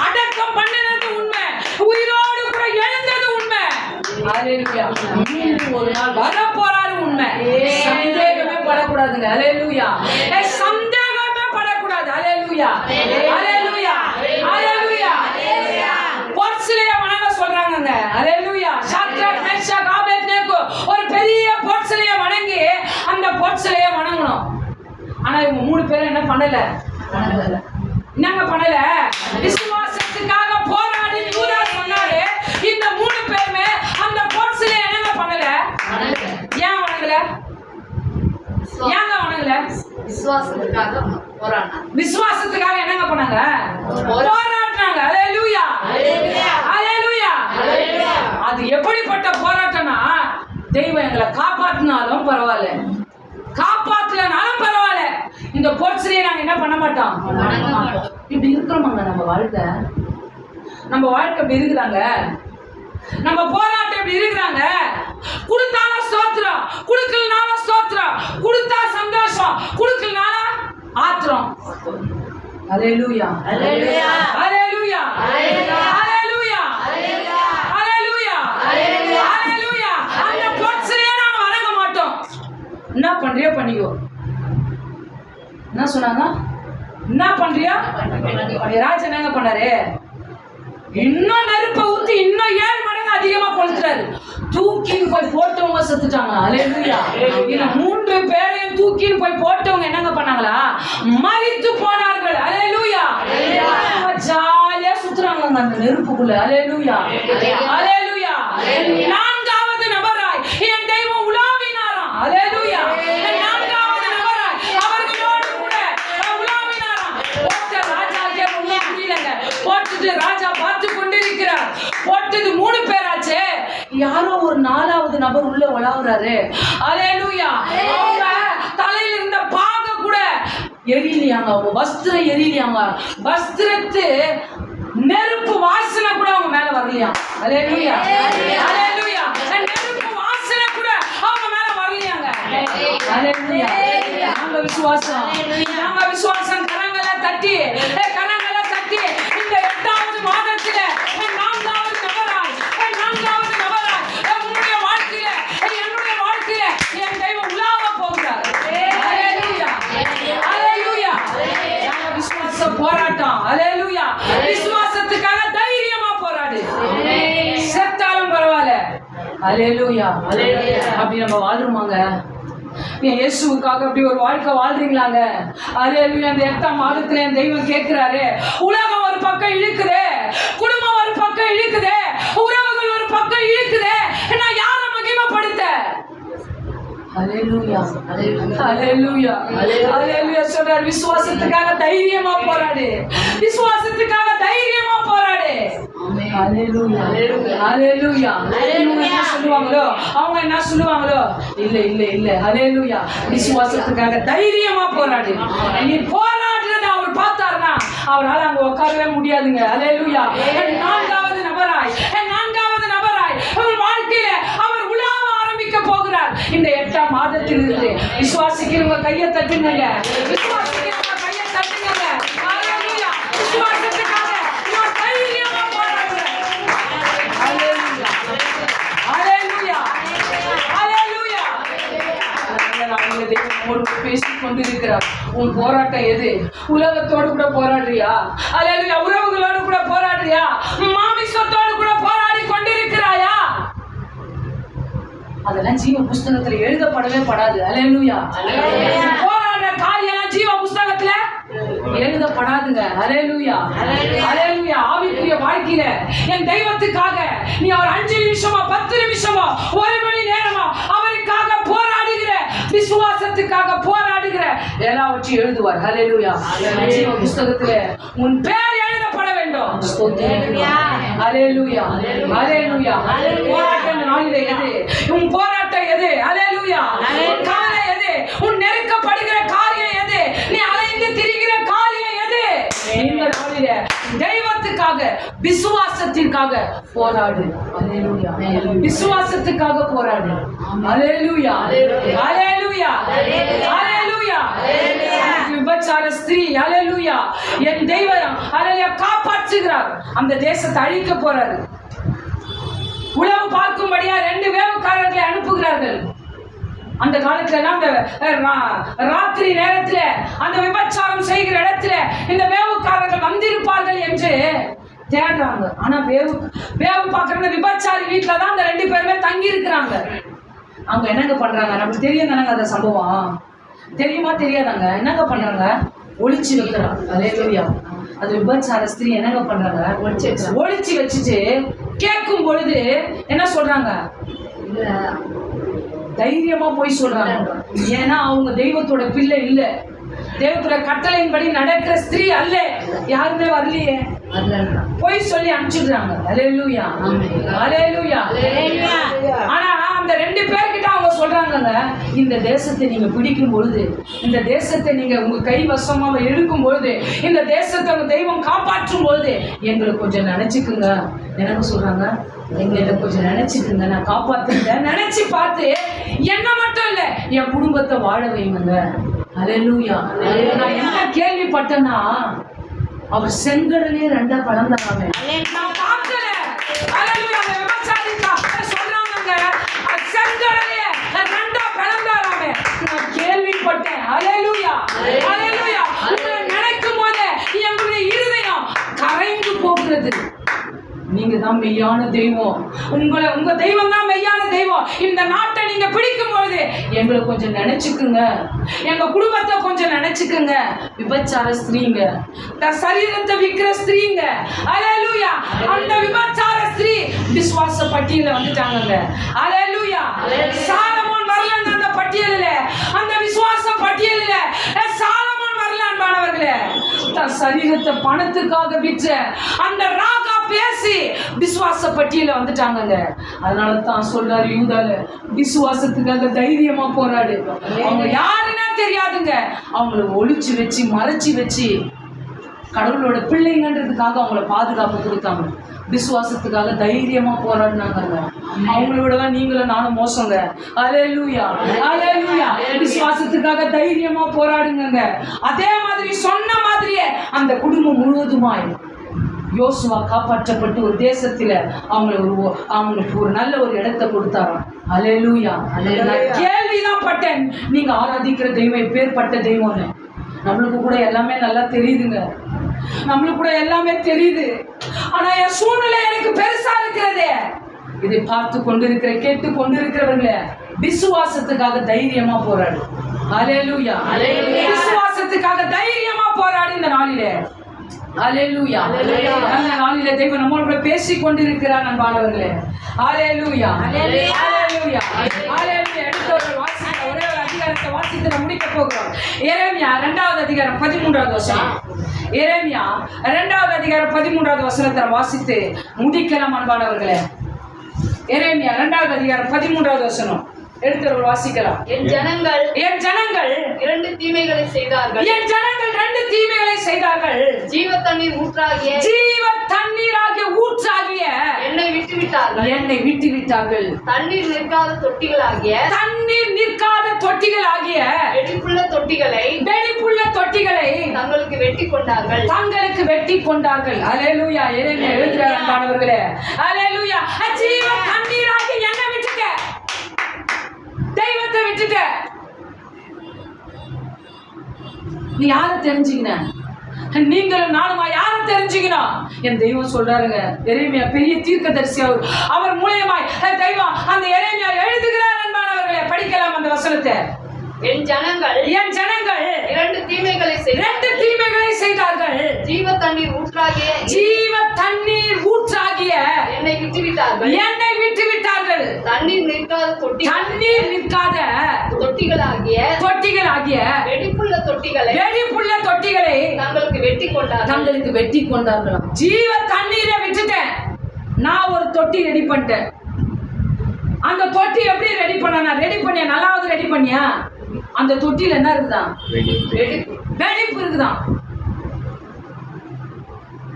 அடக்கம் பண்ணினது உண்மை, உயிரோடு கூட எழுந்தது உண்மை. அல்லேலூயா. ஒரு நாள் வர போறாரு உண்மை. சந்தேகமே படக்கூடாதுங்க. அல்லேலூயா. சந்தேகமே படக்கூடாது. அல்லேலூயா. அல்லேலூயா. அல்லேலூயா. பொற்சிலையை வணங்க சொல்றாங்கங்க. அல்லேலூயா. சாத்ராக், மேஷாக், ஆபேத்நேகோ ஒரு பெரிய பொற்சிலையை வணங்கி அந்த பொற்சிலையை வணங்கணும். ஆனா இவங்க 3 பேரும் என்ன பண்ணல? என்னங்க பண்ணல? விசுவாசத்துக்காக போராடி யூதா சொன்னாரு. இந்த 3 பேருமே அந்த பொற்சிலையை என்னங்க பண்ணல? ஏன் வணங்கல? ஏங்க வணங்கல? விசுவாசத்துக்காக என்னங்க பண்ணாங்க? போராடினாங்க. அல்லேலூயா. அல்லேலூயா. அது எப்படிப்பட்ட போராட்டம்னா, தெய்வம் எங்களை காப்பாத்தினாலும் பரவாயில்ல, காப்பாத்தலனாலும் பரவாயில்ல, இந்த பொற்சிலையை நாங்க என்ன பண்ண மாட்டோம். இப்படி இருக்கிறோமாங்க நம்ம வாழ்க்கை. நம்ம வாழ்க்கை இப்படி இருக்கிறாங்க. நம்ம போராட்டம் இப்படி இருக்கிறாங்க. கொடுத்தாலும் ஸ்தோத்திரம், கொடுக்கலனாலும் ஸ்தோத்திரம், கொடுத்தா சந்தோஷம், கொடுக்கலனாலும் ஆத்திரம். அல்லேலூயா. அல்லேலூயா. அல்லேலூயா. அல்லேலூயா. அல்லேலூயா. அல்லேலூயா. அந்த பொற்சிலையை நாங்க வணங்க மாட்டோம். என்ன பண்றியோ பண்ணிக்கோ. என்ன சொன்னாங்க? என்ன பண்றியா? ராஜா என்னங்க பண்ணாரு? இன்னும் நெருப்பை ஊத்தி இன்னும் 7 மடங்கு அதிகமா கொளுத்துறாரு. தூக்கின்னு போய் போட்டவங்க செத்துட்டாங்க. அல்லேலூயா. இந்த 3 பேரையும் தூக்கின்னு போய் போட்டவங்க என்னங்க பண்ணாங்களா? மரித்து போனார்கள். அல்லேலூயா. ஜாலியா சுத்துறாங்க அந்த நெருப்புக்குள்ள. அல்லேலூயா. அல்லேலூயா. 4வது நபராய் என் தெய்வம் உலாவினாராம். அல்லேலூயா. 4வது நபராய் அவர்களோடு கூட உலாவினாராம். போட்ட ராஜாக்கே ஒண்ணும் புரியலங்க. போட்டுட்டு ராஜா பார்த்து கொண்டிருக்கிறார். போட்டது 3 பேராச்சே. யாரோ ஒரு 4வது நபர் உள்ள உலாவுறாரு. அல்லேலூயா. அவங்க தலையில இருந்த பாக கூட எரியலையாங்க. அவங்க வஸ்திரம் எரியலையாங்க. வஸ்திரத்து நெருப்பு வாசனை கூட அவங்க மேல வரலையா. அல்லேலூயா. அல்லேலூயா. நெருப்பு வாசனை கூட அவங்க மேல வரலையாங்க. அல்லேலூயா. நாங்க விசுவாசம், நாங்க விசுவாசம். கரங்களை தட்டி இந்த 8வது மாதத்துல 4வது நபராய் உன்னுடைய வாழ்க்கையில, என்னுடைய வாழ்க்கையில என் தெய்வம் உலாவ போகிறார். அல்லேலூயா. அல்லேலூயா. நாங்க விசுவாச போராட்டம். அல்லேலூயா. விசுவாசத்துக்காக தைரியமா போராடு. செத்தாலும் பரவாயில்ல. அல்லேலூயா. அப்படி நம்ம வாழ்றோமாங்க? இயேசுவுக்காக அப்படி ஒரு வாழ்க்கை வாழ்றீங்களாங்க? அல்லேலூயா. அந்த 8ஆம் மாதத்துல என் தெய்வம் கேட்கிறாரு. உலகம் ஒரு பக்கம் இழுக்குது, குடும்பம் ஒரு பக்கம் இழுக்குது, உறவுகள் ஒரு பக்கம் இழுக்குது, நான் யாரை மகிமைப்படுத்த? அல்லேலூயா. அல்லேலூயா. அல்லேலூயா. சொல்றார், விசுவாசத்துக்காக தைரியமா போராடு. விசுவாசத்துக்காக தைரியமா போராடு. அல்லேலூயா. அல்லேலூயா. இவங்க என்ன சொல்லுவாங்களோ, அவங்க என்ன சொல்லுவாங்களோ, இல்ல இல்ல இல்ல. அல்லேலூயா. விசுவாசத்துக்காக தைரியமா போராடு. நீ போராடுறத அவர் பார்த்தாருன்னா அவரால் அங்க உட்காரவே முடியாதுங்க. அல்லேலூயா. 4வது நபராய் அவர் வாழ்க்கையில அவர் உலாவ ஆரம்பிக்க போகிறார். இந்த 8ஆம் மாதத்தில் இருந்து விசுவாசிக்கிறவங்க கையை தட்டுங்க. விசுவாசிக்கிறவங்க கையை தட்டுங்க. அல்லேலூயா. விசுவாசத்துக்காக நான் தைரியமா போராடுறேன். அல்லேலூயா. அல்லேலூயா. அல்லேலூயா. எங்க தெய்வம் நம்மோடு பேசிக் கொண்டிருக்கிறார். உன் போராட்டம் எது? உலகத்தோடு கூட போராடுறியா? அல்லேலூயா. உறவுகளோடு கூட போராடுறியா? மாமிசத்தோடு கூட போராடி கொண்டிருக்கிறாயா? அதெல்லாம் ஜீவ புஸ்தகத்துல எழுதப்படவே படாது. அல்லேலூயா. போராடுற காரியம் ஜீவ புஸ்தகத்துல எழுதப்படாதுங்க. அல்லேலூயா. அல்லேலூயா. ஆவிக்குரிய வாழ்க்கையில என் தெய்வத்துக்காக நீ அவர் 5 நிமிஷமா 10 நிமிஷமா 1 மணி நேரமா அவருக்காக போராடுகிற, விசுவாசத்துக்காக போராடுகிற எல்லாவற்றையும் எழுதுவார். அல்லேலூயா. ஜீவ புஸ்தகத்துல உன் பேர் எழுதப்பட வேண்டும். அல்லேலூயா. அல்லேலூயா. போராட்டம் நாளிலே எது? உன் போராட்டம் எது? அல்லேலூயா. உன் கவலை எது? உன் நெருக்கப்படுகிற காரியம் எது? நீ அலைந்து திரிகிற காரியம் எது? இந்த நாளிலே தெய்வத்துக்காக விசுவாசத்திற்காக போராடு. அல்லேலூயா. விசுவாசத்துக்காக போராடு. அல்லேலூயா. அல்லேலூயா. அல்லேலூயா. விபச்சார ஸ்திரீ, அல்லேலூயா, என் தெய்வம் அல்லேலூயா காப்பாற்றுகிறார். அந்த தேசத்தை அழிக்க போறாரு. உளவு பார்க்கும்படியா 2 வேவுக்காரர்களை அனுப்புகிறார்கள். அந்த காலத்துல அந்த ராத்திரி நேரத்துல அந்த விபச்சாரம் செய்கிற இடத்துல இந்த வேவுக்காரர்கள் வந்திருப்பார்கள் என்று தேடுறாங்க. ஆனா வேவு பார்க்கற விபச்சாரி வீட்டுல தான் அந்த 2 பேருமே தங்கி இருக்கிறாங்க. அவங்க என்னங்க பண்றாங்க? நமக்கு தெரியும் தானங்க அந்த சம்பவம். தெரியுமா தெரியாதாங்க? என்னங்க பண்றாங்க? ஒளிச்சு வைக்கிறாங்க. அல்லேலூயா. அது விபச்சார ஸ்திரீ என்னங்க பண்றாங்க? ஒளிச்சு வச்சுட்டு கேட்கும் பொழுது என்ன சொல்றாங்க? தைரியமா போய் சொல்றாங்க. ஏன்னா அவங்க தெய்வத்தோட பிள்ளை இல்ல, தெய்வத்தோட கட்டளையின்படி நடக்கிற ஸ்திரீ அல்ல. யாருமே வரலையே, போய் சொல்லி அனுப்பிச்சுடுறாங்க. அல்லேலூயா. அல்லேலூயா. ஆனா அந்த 2 பேர்கிட்ட அவங்க சொல்றாங்க, இந்த தேசத்தை நீங்க பிடிக்கும் பொழுது, இந்த தேசத்தை நீங்க உங்க கைவசமாக எடுக்கும் பொழுது, இந்த தேசத்தை உங்க தெய்வம் காப்பாற்றும் பொழுது எங்களுக்கு கொஞ்சம் நினைச்சுக்குங்க. எனக்கு சொல்றாங்க, எங்களை கொஞ்சம் நினைச்சுக்குங்க, நான் காப்பாத்துறேன். நினைச்சு பார்த்து என்ன மட்டும் இல்ல, என் குடும்பத்தை வாழ வைங்க. அல்லேலூயா. நான் என்ன கேள்விப்பட்டேன்னா, அவர் செங்கடலே 2 பழந்தாங்க. நான் பார்க்கல. அல்லேலூயா. அந்த விபச்சாரிக்கா சொல்றாங்க, செங்கடலே 2 பழந்தாராமே. நான் கேள்விப்பட்டேன். அல்லேலூயா. அல்லேலூயா. உங்களை நினைக்கும் போது எங்களுடைய இருதயம் கரைந்து போகிறது. நீங்க தான் மெய்யான தெய்வம். உங்க தெய்வம் தான் மெய்யான தெய்வம். இந்த நாட்டை நீங்க பிடிக்கும் பொழுது எங்களை கொஞ்சம் நினைச்சுக்குங்க, எங்க குடும்பத்தை கொஞ்சம் நினைச்சுக்குங்க. விபச்சார ஸ்திரீங்க, சரீரத்தை விற்கிற ஸ்திரீங்க. அல்லேலூயா. அந்த விபச்சார ஸ்திரீ விசுவாச பட்டியல வந்துட்டாங்க. அல்லேலூயா. சாலமோன் வரலன்னு அந்த பட்டியலில், அந்த விசுவாச பட்டியலில் சாலமோன் வரலான் மாணவர்களே. தன் சரீரத்தை பணத்துக்காக விற்ற அந்த ராகா பேசி விசுவாச பட்டியல வந்துட்டாங்க. அதனால தான் சொல்றாரு, யூதால விசுவாசத்துக்காக தைரியமா போராடு. அவங்க யாருன்னா தெரியாதுங்க, அவங்கள ஒளிச்சு வச்சு மறைச்சு வச்சு கடவுளோட பிள்ளைங்கன்றதுக்காக அவங்கள பாதுகாப்பு கொடுத்தாங்க. விசுவாசத்துக்காக தைரியமா போராடினாங்க. அவங்களோட தான் நீங்களும் நானும் மோசங்க. அல்லேலூயா. அல்லேலூயா. விசுவாசத்துக்காக தைரியமா போராடுங்க. அதே மாதிரி சொன்ன மாதிரியே அந்த குடும்பம் முழுவதுமாய் யோசுவா காப்பாற்றப்பட்டு ஒரு தேசத்துல அவங்களுக்கு ஒரு நல்ல ஒரு இடத்தை கொடுத்தாராம். அல்லேலூயா. கேள்விதான் பட்டேன், நீங்க ஆராதிக்கிற தெய்வம் எப்பேற்பட்ட தெய்வம்னு. நம்மளுக்கு கூட எல்லாமே நல்லா தெரியுதுங்க, நம்மளுக்கு கூட எல்லாமே தெரியுது. ஆனா என் சூழ்நிலை எனக்கு பெருசா இருக்கிறதே. இதை பார்த்து கொண்டிருக்கிற கேட்டு கொண்டிருக்கிறவங்கள விசுவாசத்துக்காக தைரியமா போராடு. அல்லேலூயா. விசுவாசத்துக்காக தைரியமா போராடு இந்த நாளிலே. அல்லேலூயா. அந்த நாளிலே தெய்வம் நம்மோடு கூட பேசிக் கொண்டிருக்கிறார் அன்பானவர்களே. அல்லேலூயா. அல்லேலூயா. அல்லேலூயா. எடுத்து ஒரு வாசிக்க ஒரே ஒரு அதிகாரத்தை வாசித்து நம்ம முடிக்க போகிறோம். எரேமியா 2வது அதிகாரம் 13வது வசனம். எரேமியா 2வது அதிகாரம் 13வது வசனத்தை வாசித்து முடிக்கலாம் அன்பானவர்களே. எரேமியா 2வது அதிகாரம் 13வது வசனம் எடுத்து வாசிக்கலாம். என் ஜனங்கள் 2 தீமைகளை செய்தார்கள். என் ஜனங்கள் 2 தீமைகளை செய்தார்கள். ஜீவ தண்ணீர் ஊற்றாகிய என்னை விட்டு விட்டார்கள். தண்ணீர் நிற்காத தொட்டிகளாகிய வெடிப்புள்ள தொட்டிகளை தங்களுக்கு வெட்டி கொண்டார்கள். அல்லேலூயா. எரேமியா எழுதுறார் அன்பானவர்களே. அல்லேலூயா. ஜீவ தண்ணீராகிய என்னை விட்டுட்ட, தெய்வத்தை விட்டுட்ட. நீ யாரை தெரிஞ்சுக்கின? நீங்களும் நானுமா யாரை தெரிஞ்சுக்கணும்? என் தெய்வம் சொல்றாருங்க, எரேமியா பெரிய தீர்க்கதரிசி, அவர் மூலியமாய் தெய்வம் அந்த எரேமியா எழுதுகிறார் என்பானவர்களே. படிக்கலாம் அந்த வசனத்தை. என் ஜனங்கள் இரண்டு தீமைகளை செய்தார்கள். ஜீவ தண்ணீர் ஊற்றாகிய என்னை விட்டுவிட்டார்கள். தண்ணீர் நிற்காத தொட்டிகளாகிய வெடிப்புள்ள தொட்டிகளை தங்களுக்கு வெட்டி கொண்டார்களாம். ஜீவ தண்ணீரை விட்டுட்டேன், நான் ஒரு தொட்டி ரெடி பண்ணிட்டேன். அந்த தொட்டி எப்படி ரெடி பண்ண நல்லாவது ரெடி பண்ணியா? அந்த தொட்டியில என்ன இருக்குதான்? வெடிப்பு இருக்குதான்.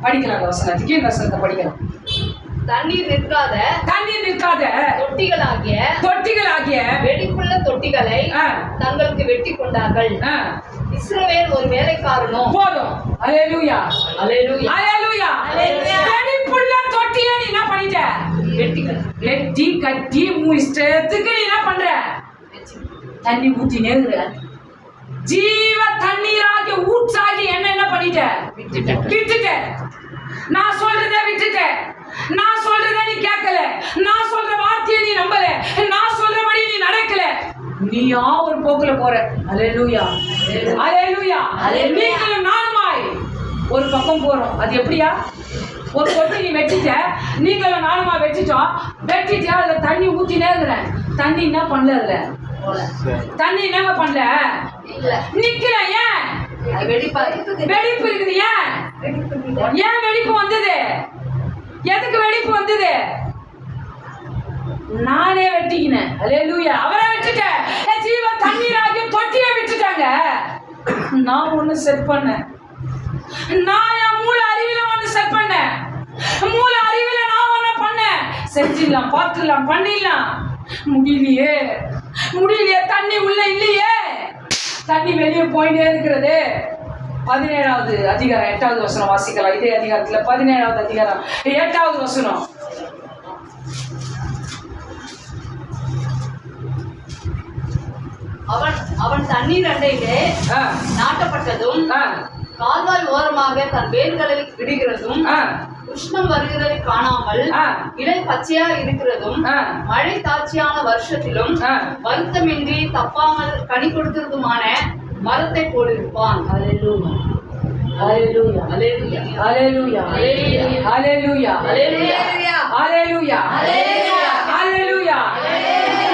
படிக்கலாம் வசனத்துக்கு, வசனத்தை படிக்கலாம். தண்ணீர் நிற்காத தொட்டிகளாகிய வெடிப்புள்ள தொட்டிகளை தங்களுக்கு வெட்டி கொண்டார்கள். இஸ்ரவேல் ஒரு வேலைக்காரனோ போதும். அல்லேலூயா, அல்லேலூயா, அல்லேலூயா. வெடிப்புள்ள தொட்டியை நீ என்ன பண்ணிட்ட? வெட்டி கட்டி உன் இஷ்டத்துக்கு நீ என்ன பண்ற? தண்ணி ஊத்தி நேருற. ஜீவ தண்ணீராகி ஊற்றாகி என்ன பண்ணிட்ட? விட்டுட்ட. நான் சொல்றத விட்டுட்ட. நான் சொல்றத நீ கேட்கல. நான் சொல்ற வார்த்தையை நீ நம்பல. நான் சொல்றபடி நீ நடக்கல. நீயா ஒரு போக்குல போற. அல்லேலூயா, அல்லேலூயா. நீங்களும் நானுமாய் ஒரு பக்கம் போறோம். அது எப்படியா? ஒரு தொட்டி நீ வெட்டிட்ட, நீங்களும் நானுமா வெட்டிட்டோம். வெட்டிட்டு அதுல தண்ணி ஊத்தி நேருறேன். தண்ணி என்ன பண்ணல? அதுல தண்ணி என்னங்க பண்ணல? நிக்கல. ஏன்? வெடிப்பு இருக்குது. ஏன் வெடிப்பு வந்தது? எதுக்கு வெடிப்பு வந்தது? நானே வெட்டிக்கினேன். அல்லேலூயா. அவரை விட்டுட்டேன். ஜீவ தண்ணீராகிய தொட்டியை விட்டுட்டாங்க. நான் ஒண்ணு செட் பண்ணேன். நான் என் மூல அறிவில ஒண்ணு செட் பண்ணேன். மூல அறிவில நான் ஒண்ணு பண்ணேன். செஞ்சிடலாம், பார்த்துடலாம், பண்ணிடலாம். முடியலையே. தண்ணி உள்ள இல்லையே. தண்ணி வெளியே போயிட்டே இருக்கிறது. 17வது அதிகாரம் 8வது வசனம் வாசிக்கலாம். இதே அதிகாரத்துல 17வது அதிகாரம் 8வது வசனம். அவன் தண்ணீர் அண்டையிலே நாட்டப்பட்டதும் கால்வாய் ஓரமாக தன் வேர்களை விடுகிறதும் உஷ்ணம் வருகிறதை காணாமல் இலை பச்சையா இருக்கிறதும் மழை தாட்சியான வருஷத்திலும் வருத்தமின்றி தப்பாமல் கனி கொடுக்கிறதுமான மரத்தை போலிருப்பான். அல்லேலூயா, அல்லேலூயா, அல்லேலூயா, அல்லேலூயா, அல்லேலூயா, அல்லேலூயா, அல்லேலூயா.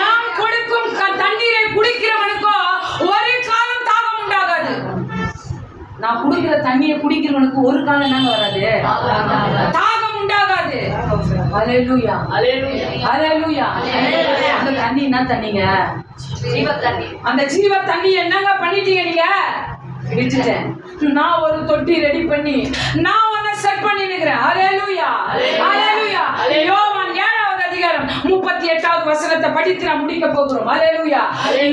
நாம் கொடுக்கும் தண்ணீரை குடிக்கிறவனுக்கோ ஒரு காலம் தாகம் உண்டாகாது. நான் குடிக்கிற தண்ணியை குடிக்கிறவனுக்கு ஒரு காலம் என்னங்க வராது? தாகம் உண்டாகாது. அல்லேலூயா, அல்லேலூயா, அல்லேலூயா. அந்த தண்ணி என்ன தண்ணிங்க? ஜீவ தண்ணி. அந்த ஜீவ தண்ணி என்னங்க பண்ணிட்டீங்க நீங்க? விட்டுட்டேன். நான் ஒரு தொட்டி ரெடி பண்ணி நான் உன்னை செட் பண்ணி நிக்கிறேன். அல்லேலூயா, அல்லேலூயா. யோவான் 7வது அதிகாரம் 38வது வசனத்தை படித்து நான் முடிக்க போகிறோம். அல்லேலூயா.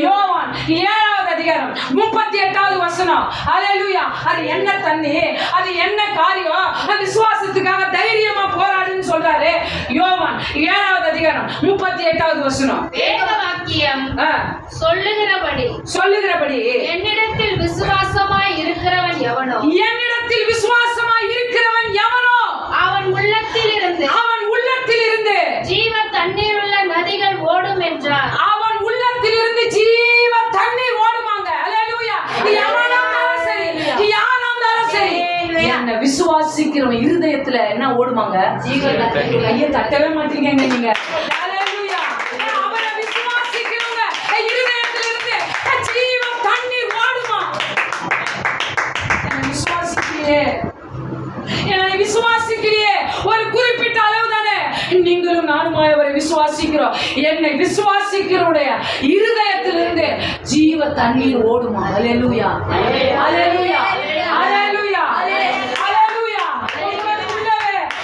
யோவான் 7வது அதிகாரம் 38வது வசனம். அல்லேலூயா. அது என்ன தண்ணி? அது என்ன காரியம்? அது விசுவாசத்துக்காக தைரியமா போராடுன்னு சொல்றாரு. யோவான் 7வது அதிகாரம் 38வது வசனம். வேத வாக்கியம் சொல்லுகிறபடி என்னிடத்தில் விசுவாசமாய் இருக்கிறவன் எவனோ அவன் உள்ளத்தில் இருந்து ஜீவ தண்ணீர் உள்ள நதிகள் ஓடும் என்றார். அவன் உள்ளத்தில் இருந்து ஜீவ தண்ணீர் ஓடுமாங்க. அல்லேலூயா. எவனாலும் சரி, யாராலும் சரி, என்ன விசுவாசிக்கிறவன் இருதயத்துல என்ன ஓடுமாங்க? ஜீவ தண்ணீர். கையை தட்டவே மாட்டீங்க நீங்க. அல்லேலூயா. அவரை விசுவாசிக்கிறவங்க இருதயத்துல இருந்து ஜீவ தண்ணீர் ஓடுமா? என்னை விசுவாசிக்கிறியே ஒரு குறிப்பிட்ட அளவு தானே. நீங்களும் நானும் அவரை விசுவாசிக்கிறோம். என்னை விசுவாசிக்கிறோடைய இருதயத்திலிருந்து ஜீவ தண்ணீர் ஓடுமா? அல்லேலூயா, அல்லேலூயா, அல்லேலூயா, அல்லேலூயா.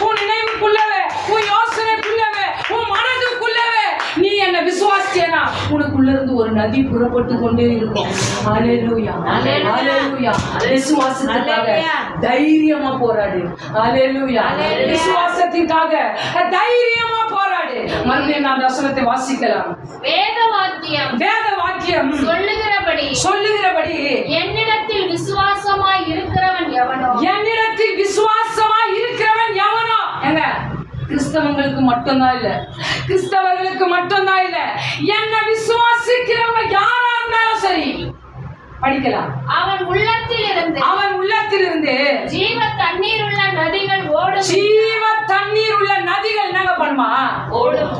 உன் நினைவுக்குள்ளவே, உன் யோசனைக்குள்ளவே, உன் மனதுக்குள்ளவே நீ என்னை விசுவாசிச்சேனா உனக்குள்ள இருந்து ஒரு நதி புறப்பட்டு கொண்டே இருக்கும். அல்லேலூயா, அல்லேலூயா. விசுவாசத்துக்காக தைரியமா போராடு. அல்லேலூயா. விசுவாசத்திற்காக தைரியமா போராடு. மறுபடியும் நான் வசனத்தை வாசிக்கலாம். வேத வாக்கியம் சொல்லுகிறபடி என்னிடத்தில் விசுவாசம் கிறிஸ்தவங்களுக்கு மட்டும்தான் இல்ல, கிறிஸ்தவர்களுக்கு மட்டும்தான் இல்ல, என்ன விசுவாசிக்கிறவங்க யாரா இருந்தாலும் சரி படிக்கலாம். அவன் உள்ளத்தில் இருந்து ஜீவ தண்ணீர் உள்ள நதிகள் ஓடும். ஜீவ தண்ணீர் உள்ள நதிகள் என்னங்க பண்ணுமா? ஓடும்.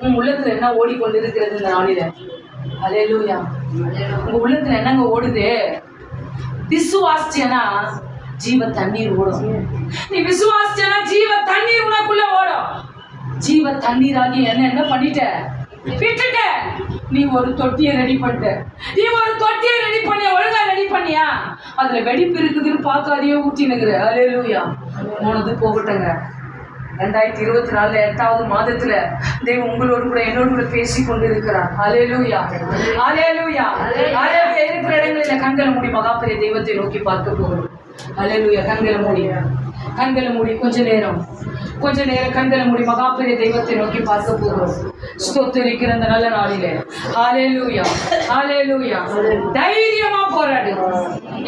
உங்க உள்ளத்துல என்ன ஓடிக்கொண்டு இருக்கிறது இந்த நாளில? அல்லேலூயா. உங்க உள்ளத்துல என்னங்க ஓடுது? விசுவாசிச்சேனா ஜீவ தண்ணீர் ஓடும். நீ விசுவாசிச்சேனா ஜீவ தண்ணீர் உனக்குள்ள ஓடும். ஜீவ தண்ணீராகி என்ன பண்ணிட்ட? விட்டுட்ட. நீ ஒரு தொட்டியை ரெடி பண்ணிட்ட. நீ ஒரு தொட்டியை ரெடி பண்ணியா? ஒழுங்கா ரெடி பண்ணியா? அதுல வெடிப்பு இருக்குதுன்னு பார்க்காதையே ஊற்றினுக்குற. அல்லேலூயா. போனது போகட்டுங்க. 2024 8வது மாதத்துல தேவன் உங்களோடு கூட என்னோடு கூட பேசி கொண்டு இருக்கிறார். அல்லேலூயா. அல்லேலூயா. அல்லேலூயா. இருக்கிற இடங்களில கண்களை மூடி மகாபெரிய தெய்வத்தை நோக்கி பார்க்க போகிறோம். அல்லேலூயா. கண்களை மூடி கொஞ்ச நேரம் கண்களை மூடி மகாபெரிய தெய்வத்தை நோக்கி பார்க்க போகிறோம். ஸ்தோத்திரிக்கிற அந்த நல்ல நாளிலே ஹல்லேலூயா. ஹல்லேலூயா. தைரியமா போராடு.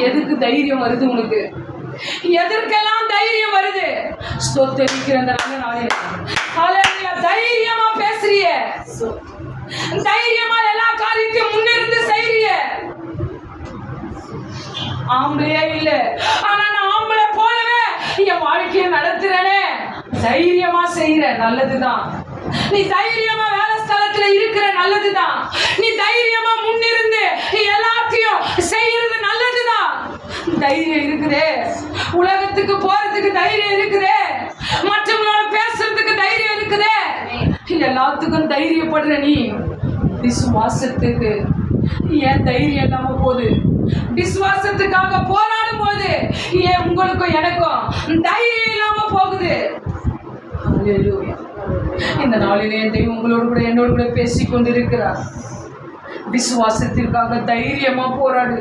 எதுக்கு தைரியம் வருது உனக்கு? எதற்கெல்லாம் தைரியம் வருது? ஸ்தோத்திரிக்கிற அந்த நல்ல நாளிலே ஹல்லேலூயா. தைரியமா பேசுறிய, தைரியமா எல்லா காரியத்தையும் முன்னிருந்து செய்றிய. ஆம்பளையே இல்ல, ஆனா நான் ஆம்பளை போலவே என் வாழ்க்கையை நடத்துறேனே. தைரியமா செய்யற நல்லதுதான். நீ தைரியமா வேலை ஸ்தலத்துல இருக்கிற நல்லதுதான். நீ தைரியமா முன்னிருந்து எல்லாத்தையும் செய்யறது நல்லதுதான். தைரியம் இருக்குதே, உலகத்துக்கு போறதுக்கு தைரியம் இருக்குதே, மற்றவங்களோட பேசுறதுக்கு தைரியம் இருக்குதே, எல்லாத்துக்கும் தைரியப்படுற நீ விசுவாசத்துக்கு ஏன் தைரியம் இல்லாம போகுது? விசுவாசத்துக்காக போராடும் போது ஏன் உங்களுக்கும் எனக்கும் தைரியம் இல்லாம போகுது? இந்த நாளிலே தெய்வம் உங்களோடு கூட என்னோடு கூட பேசிக் கொண்டிருக்கிறார். விசுவாசத்திற்காக தைரியமா போராடு.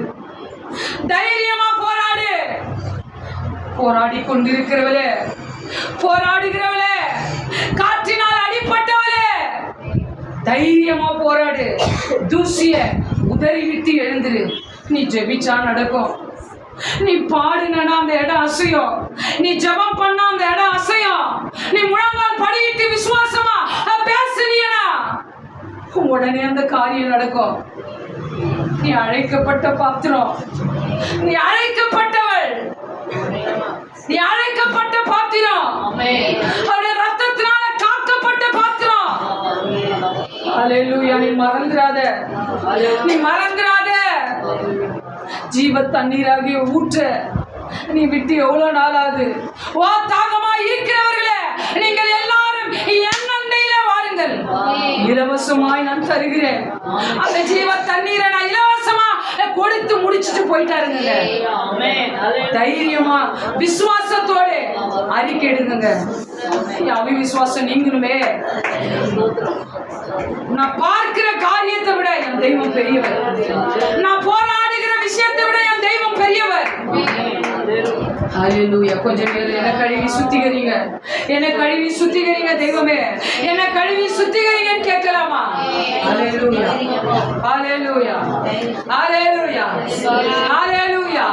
போராடி கொண்டிருக்கிறவளே, போராடுகிறவளே, காற்றினால் அடிப்பட்டவளே, தைரியமா போராடு. தூசிய உதறி விட்டு எழுந்துரு. நீ ஜெபிச்சா நடக்கும். நீ பாடுனா அந்த இடம் அசையும். நீ ஜெபம் பண்ணா அந்த இடம் அசையும். நீ முழங்கால் படியிட்டு விசுவாசமா பேசுறியனா உடனே அந்த காரியம் நடக்கும். நீ அழைக்கப்பட்ட பாத்திரம், நீ அழைக்கப்பட்டவள், நீ அழைக்கப்பட்ட பாத்திரம், அவருடைய ரத்தத்தினால காக்கப்பட்ட பாத்திரம். அல்லேலூயா. நீ மறந்துடாத. ஜீவ தண்ணீராகிய ஊற்ற நீ விட்டு எவ்வளவு நாள் ஆகுது? ஓ தாகமா இருக்கிறவர்களே, நீங்கள் எல்லாரும் என் அண்டையில வாருங்கள், இலவசமாய் நான் தருகிறேன். அந்த ஜீவ தண்ணீரை நான் இலவசமா கொடுத்து முடிச்சுட்டு போயிட்டாருங்க. தைரியமா விசுவாசத்தோட அறிக்கையிடுங்க. அவிவிசுவாசம் நீங்களுமே. நான் பார்க்கிற காரியத்தை விட என் தெய்வம் பெரியவர். நான் போராடுகிற விஷயத்தை விட என் தெய்வம் பெரியவர். ஹல்லேலூயா. கொஞ்சம் பேர் என்ன கழுவி சுத்திகரிங்க, என்ன கழுவி சுத்திகரிங்க தெய்வமே, என்ன கழுவி சுத்திகரிங்கன்னு கேட்கலாமா? ஹல்லேலூயா. ஹல்லேலூயா. ஹல்லேலூயா. ஹல்லேலூயா.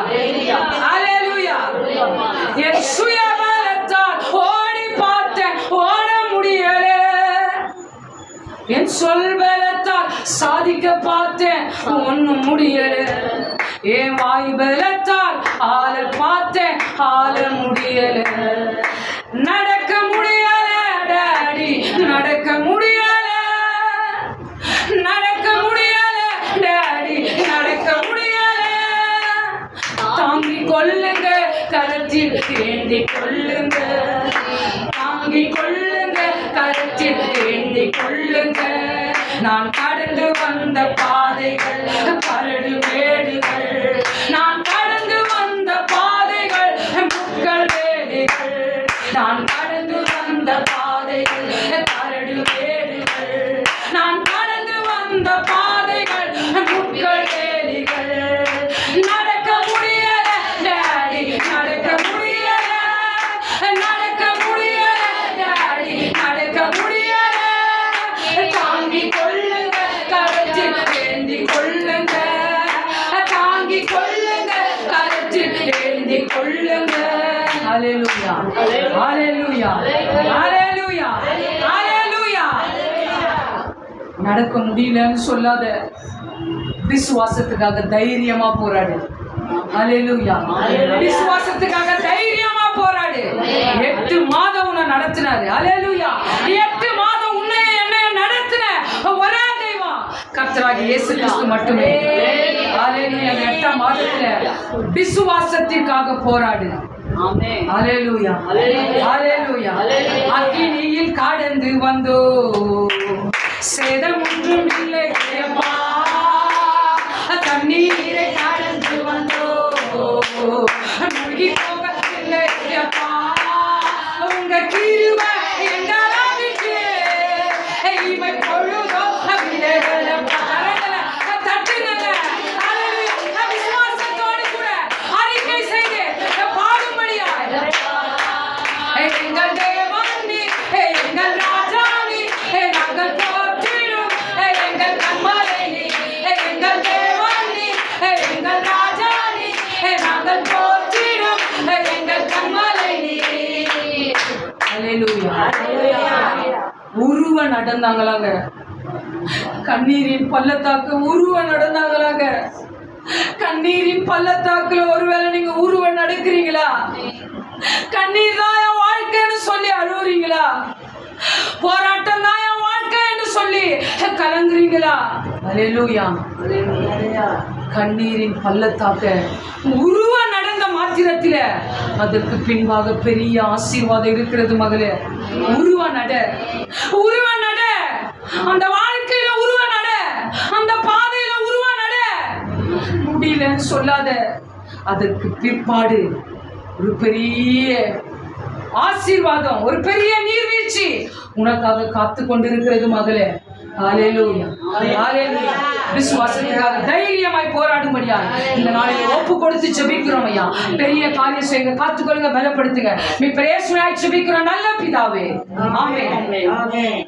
ஹல்லேலூயா. என் சுயபலத்தால் ஓடி பார்த்தேன், ஓட முடியல. என் சொல் பலத்தால் சாதிக்க பார்த்தேன், ஒன்னும் முடியல. என் வாய் பலத்தால் ஆள பார்த்தேன், ஆள முடியல. நடக்க முடியல டாடி, நடக்க முடியல, நடக்க முடியல டாடி, நடக்க முடியல. தாங்கிக் கொள்ளுங்க, கரத்தில் ஏந்திக் கொள்ளுங்க, தாங்கிக் கொள்ளுங்க, கரத்தில் ஏந்திக் கொள்ளுங்க. நான் கடந்து வந்த பாதைகள் கரடு மேடுகள், நான் கடந்து வந்த பாதைகள் முட்கள் மேடுகள், நான் கடந்து வந்த பாதைகள் கரடு மேடுகள், நான் கடந்து வந்த பாதைகள் முட்கள் மேடுகள். நடக்க முடியல டாடி, நடக்க முடியல, நடக்க முடியல டாடி, நடக்க முடியல. தாங்கிக் கொள்ளுங்க, கரத்தில் ஏந்திக் கொள்ளுங்க. நடக்க முடியலன்னு சொல்லாத, விசுவாசத்துக்காக தைரியமா போராடு. அல்லேலூயா. விசுவாசத்துக்காக தைரியமா போராடு. 8 மாதம் உன்னை நடத்தினாரு. அல்லேலூயா. 8 மாதம் உன்னை என்ன நடத்தின ஒரே தெய்வம் கர்த்தராகிய இயேசு கிறிஸ்து மட்டுமே. அல்லேலூயா. 8ஆம் மாதத்துல விசுவாசத்திற்காக போராடு. அல்லேலூயா. அல்லேலூயா. அக்கினியில் கடந்து வந்தோ சேதம் ஒன்றும் இல்லை அப்பா, தண்ணீரை கடந்து வந்தோ மூழ்கி போகவில்லை அப்பா, உங்க கிருபை எங்களாவிற்கு இமை பொழுதோ விலகலப்பா. தட்டுங்க. விசுவாசத்தோடு கூட அறிக்கை செய்து பாடும்படியாய் எங்கள் தேவானி எங்கள் ராஜானி நாங்கள் போற்றிடும் எங்கள் கண்மலைனி எங்கள் தேவானி எங்கள் ராஜானி நாங்கள் போற்றிடும் எங்கள் கண்மலைனி. அல்லேலூயா. உருவ நடந்தாங்களாங்க. கண்ணீரின் பள்ளத்தாக்கு உருவ நடந்தாங்களாங்க. கண்ணீரின் பள்ளத்தாக்குல ஒருவேளை நீங்க உருவ நடக்கிறீங்களா? கண்ணீர் தான் என் வாழ்க்கைன்னு சொல்லி அழுவுறீங்களா? போராட்டம் தான் என் வாழ்க்கை என்று சொல்லி கலங்குறீங்களா? அல்லேலூயா. கண்ணீரின் பள்ளத்தாக்க உருவ நடந்த மாத்திரத்தில அதற்கு பின்பாக பெரிய ஆசீர்வாதம் இருக்கிறது மகளே. உருவ நட, உருவ நட, அந்த வாழ்க்கையில உருவ நட, அந்த பாதையில உருவ நட. முடியலன்னு சொல்லாத, அதற்கு பிற்பாடு ஒரு பெரிய ஆசீர்வாதம், ஒரு பெரிய நீர்வீழ்ச்சி உனக்காக காத்து கொண்டிருக்கிறது மகளே. அல்லேலூயா. அல்லேலூயா. விசுவாசத்துக்காக தைரியமாய் போராடும்படியா இந்த நாளில் ஒப்பு கொடுத்து ஜெபிக்கிறோம் ஐயா. பெரிய காரியம் செய்யுங்க, காத்துக்கொள்ளுங்க, பலப்படுத்துங்க. மீ பிரேசுவாய் ஜெபிக்கிறோம் நல்ல பிதாவே. ஆமென்.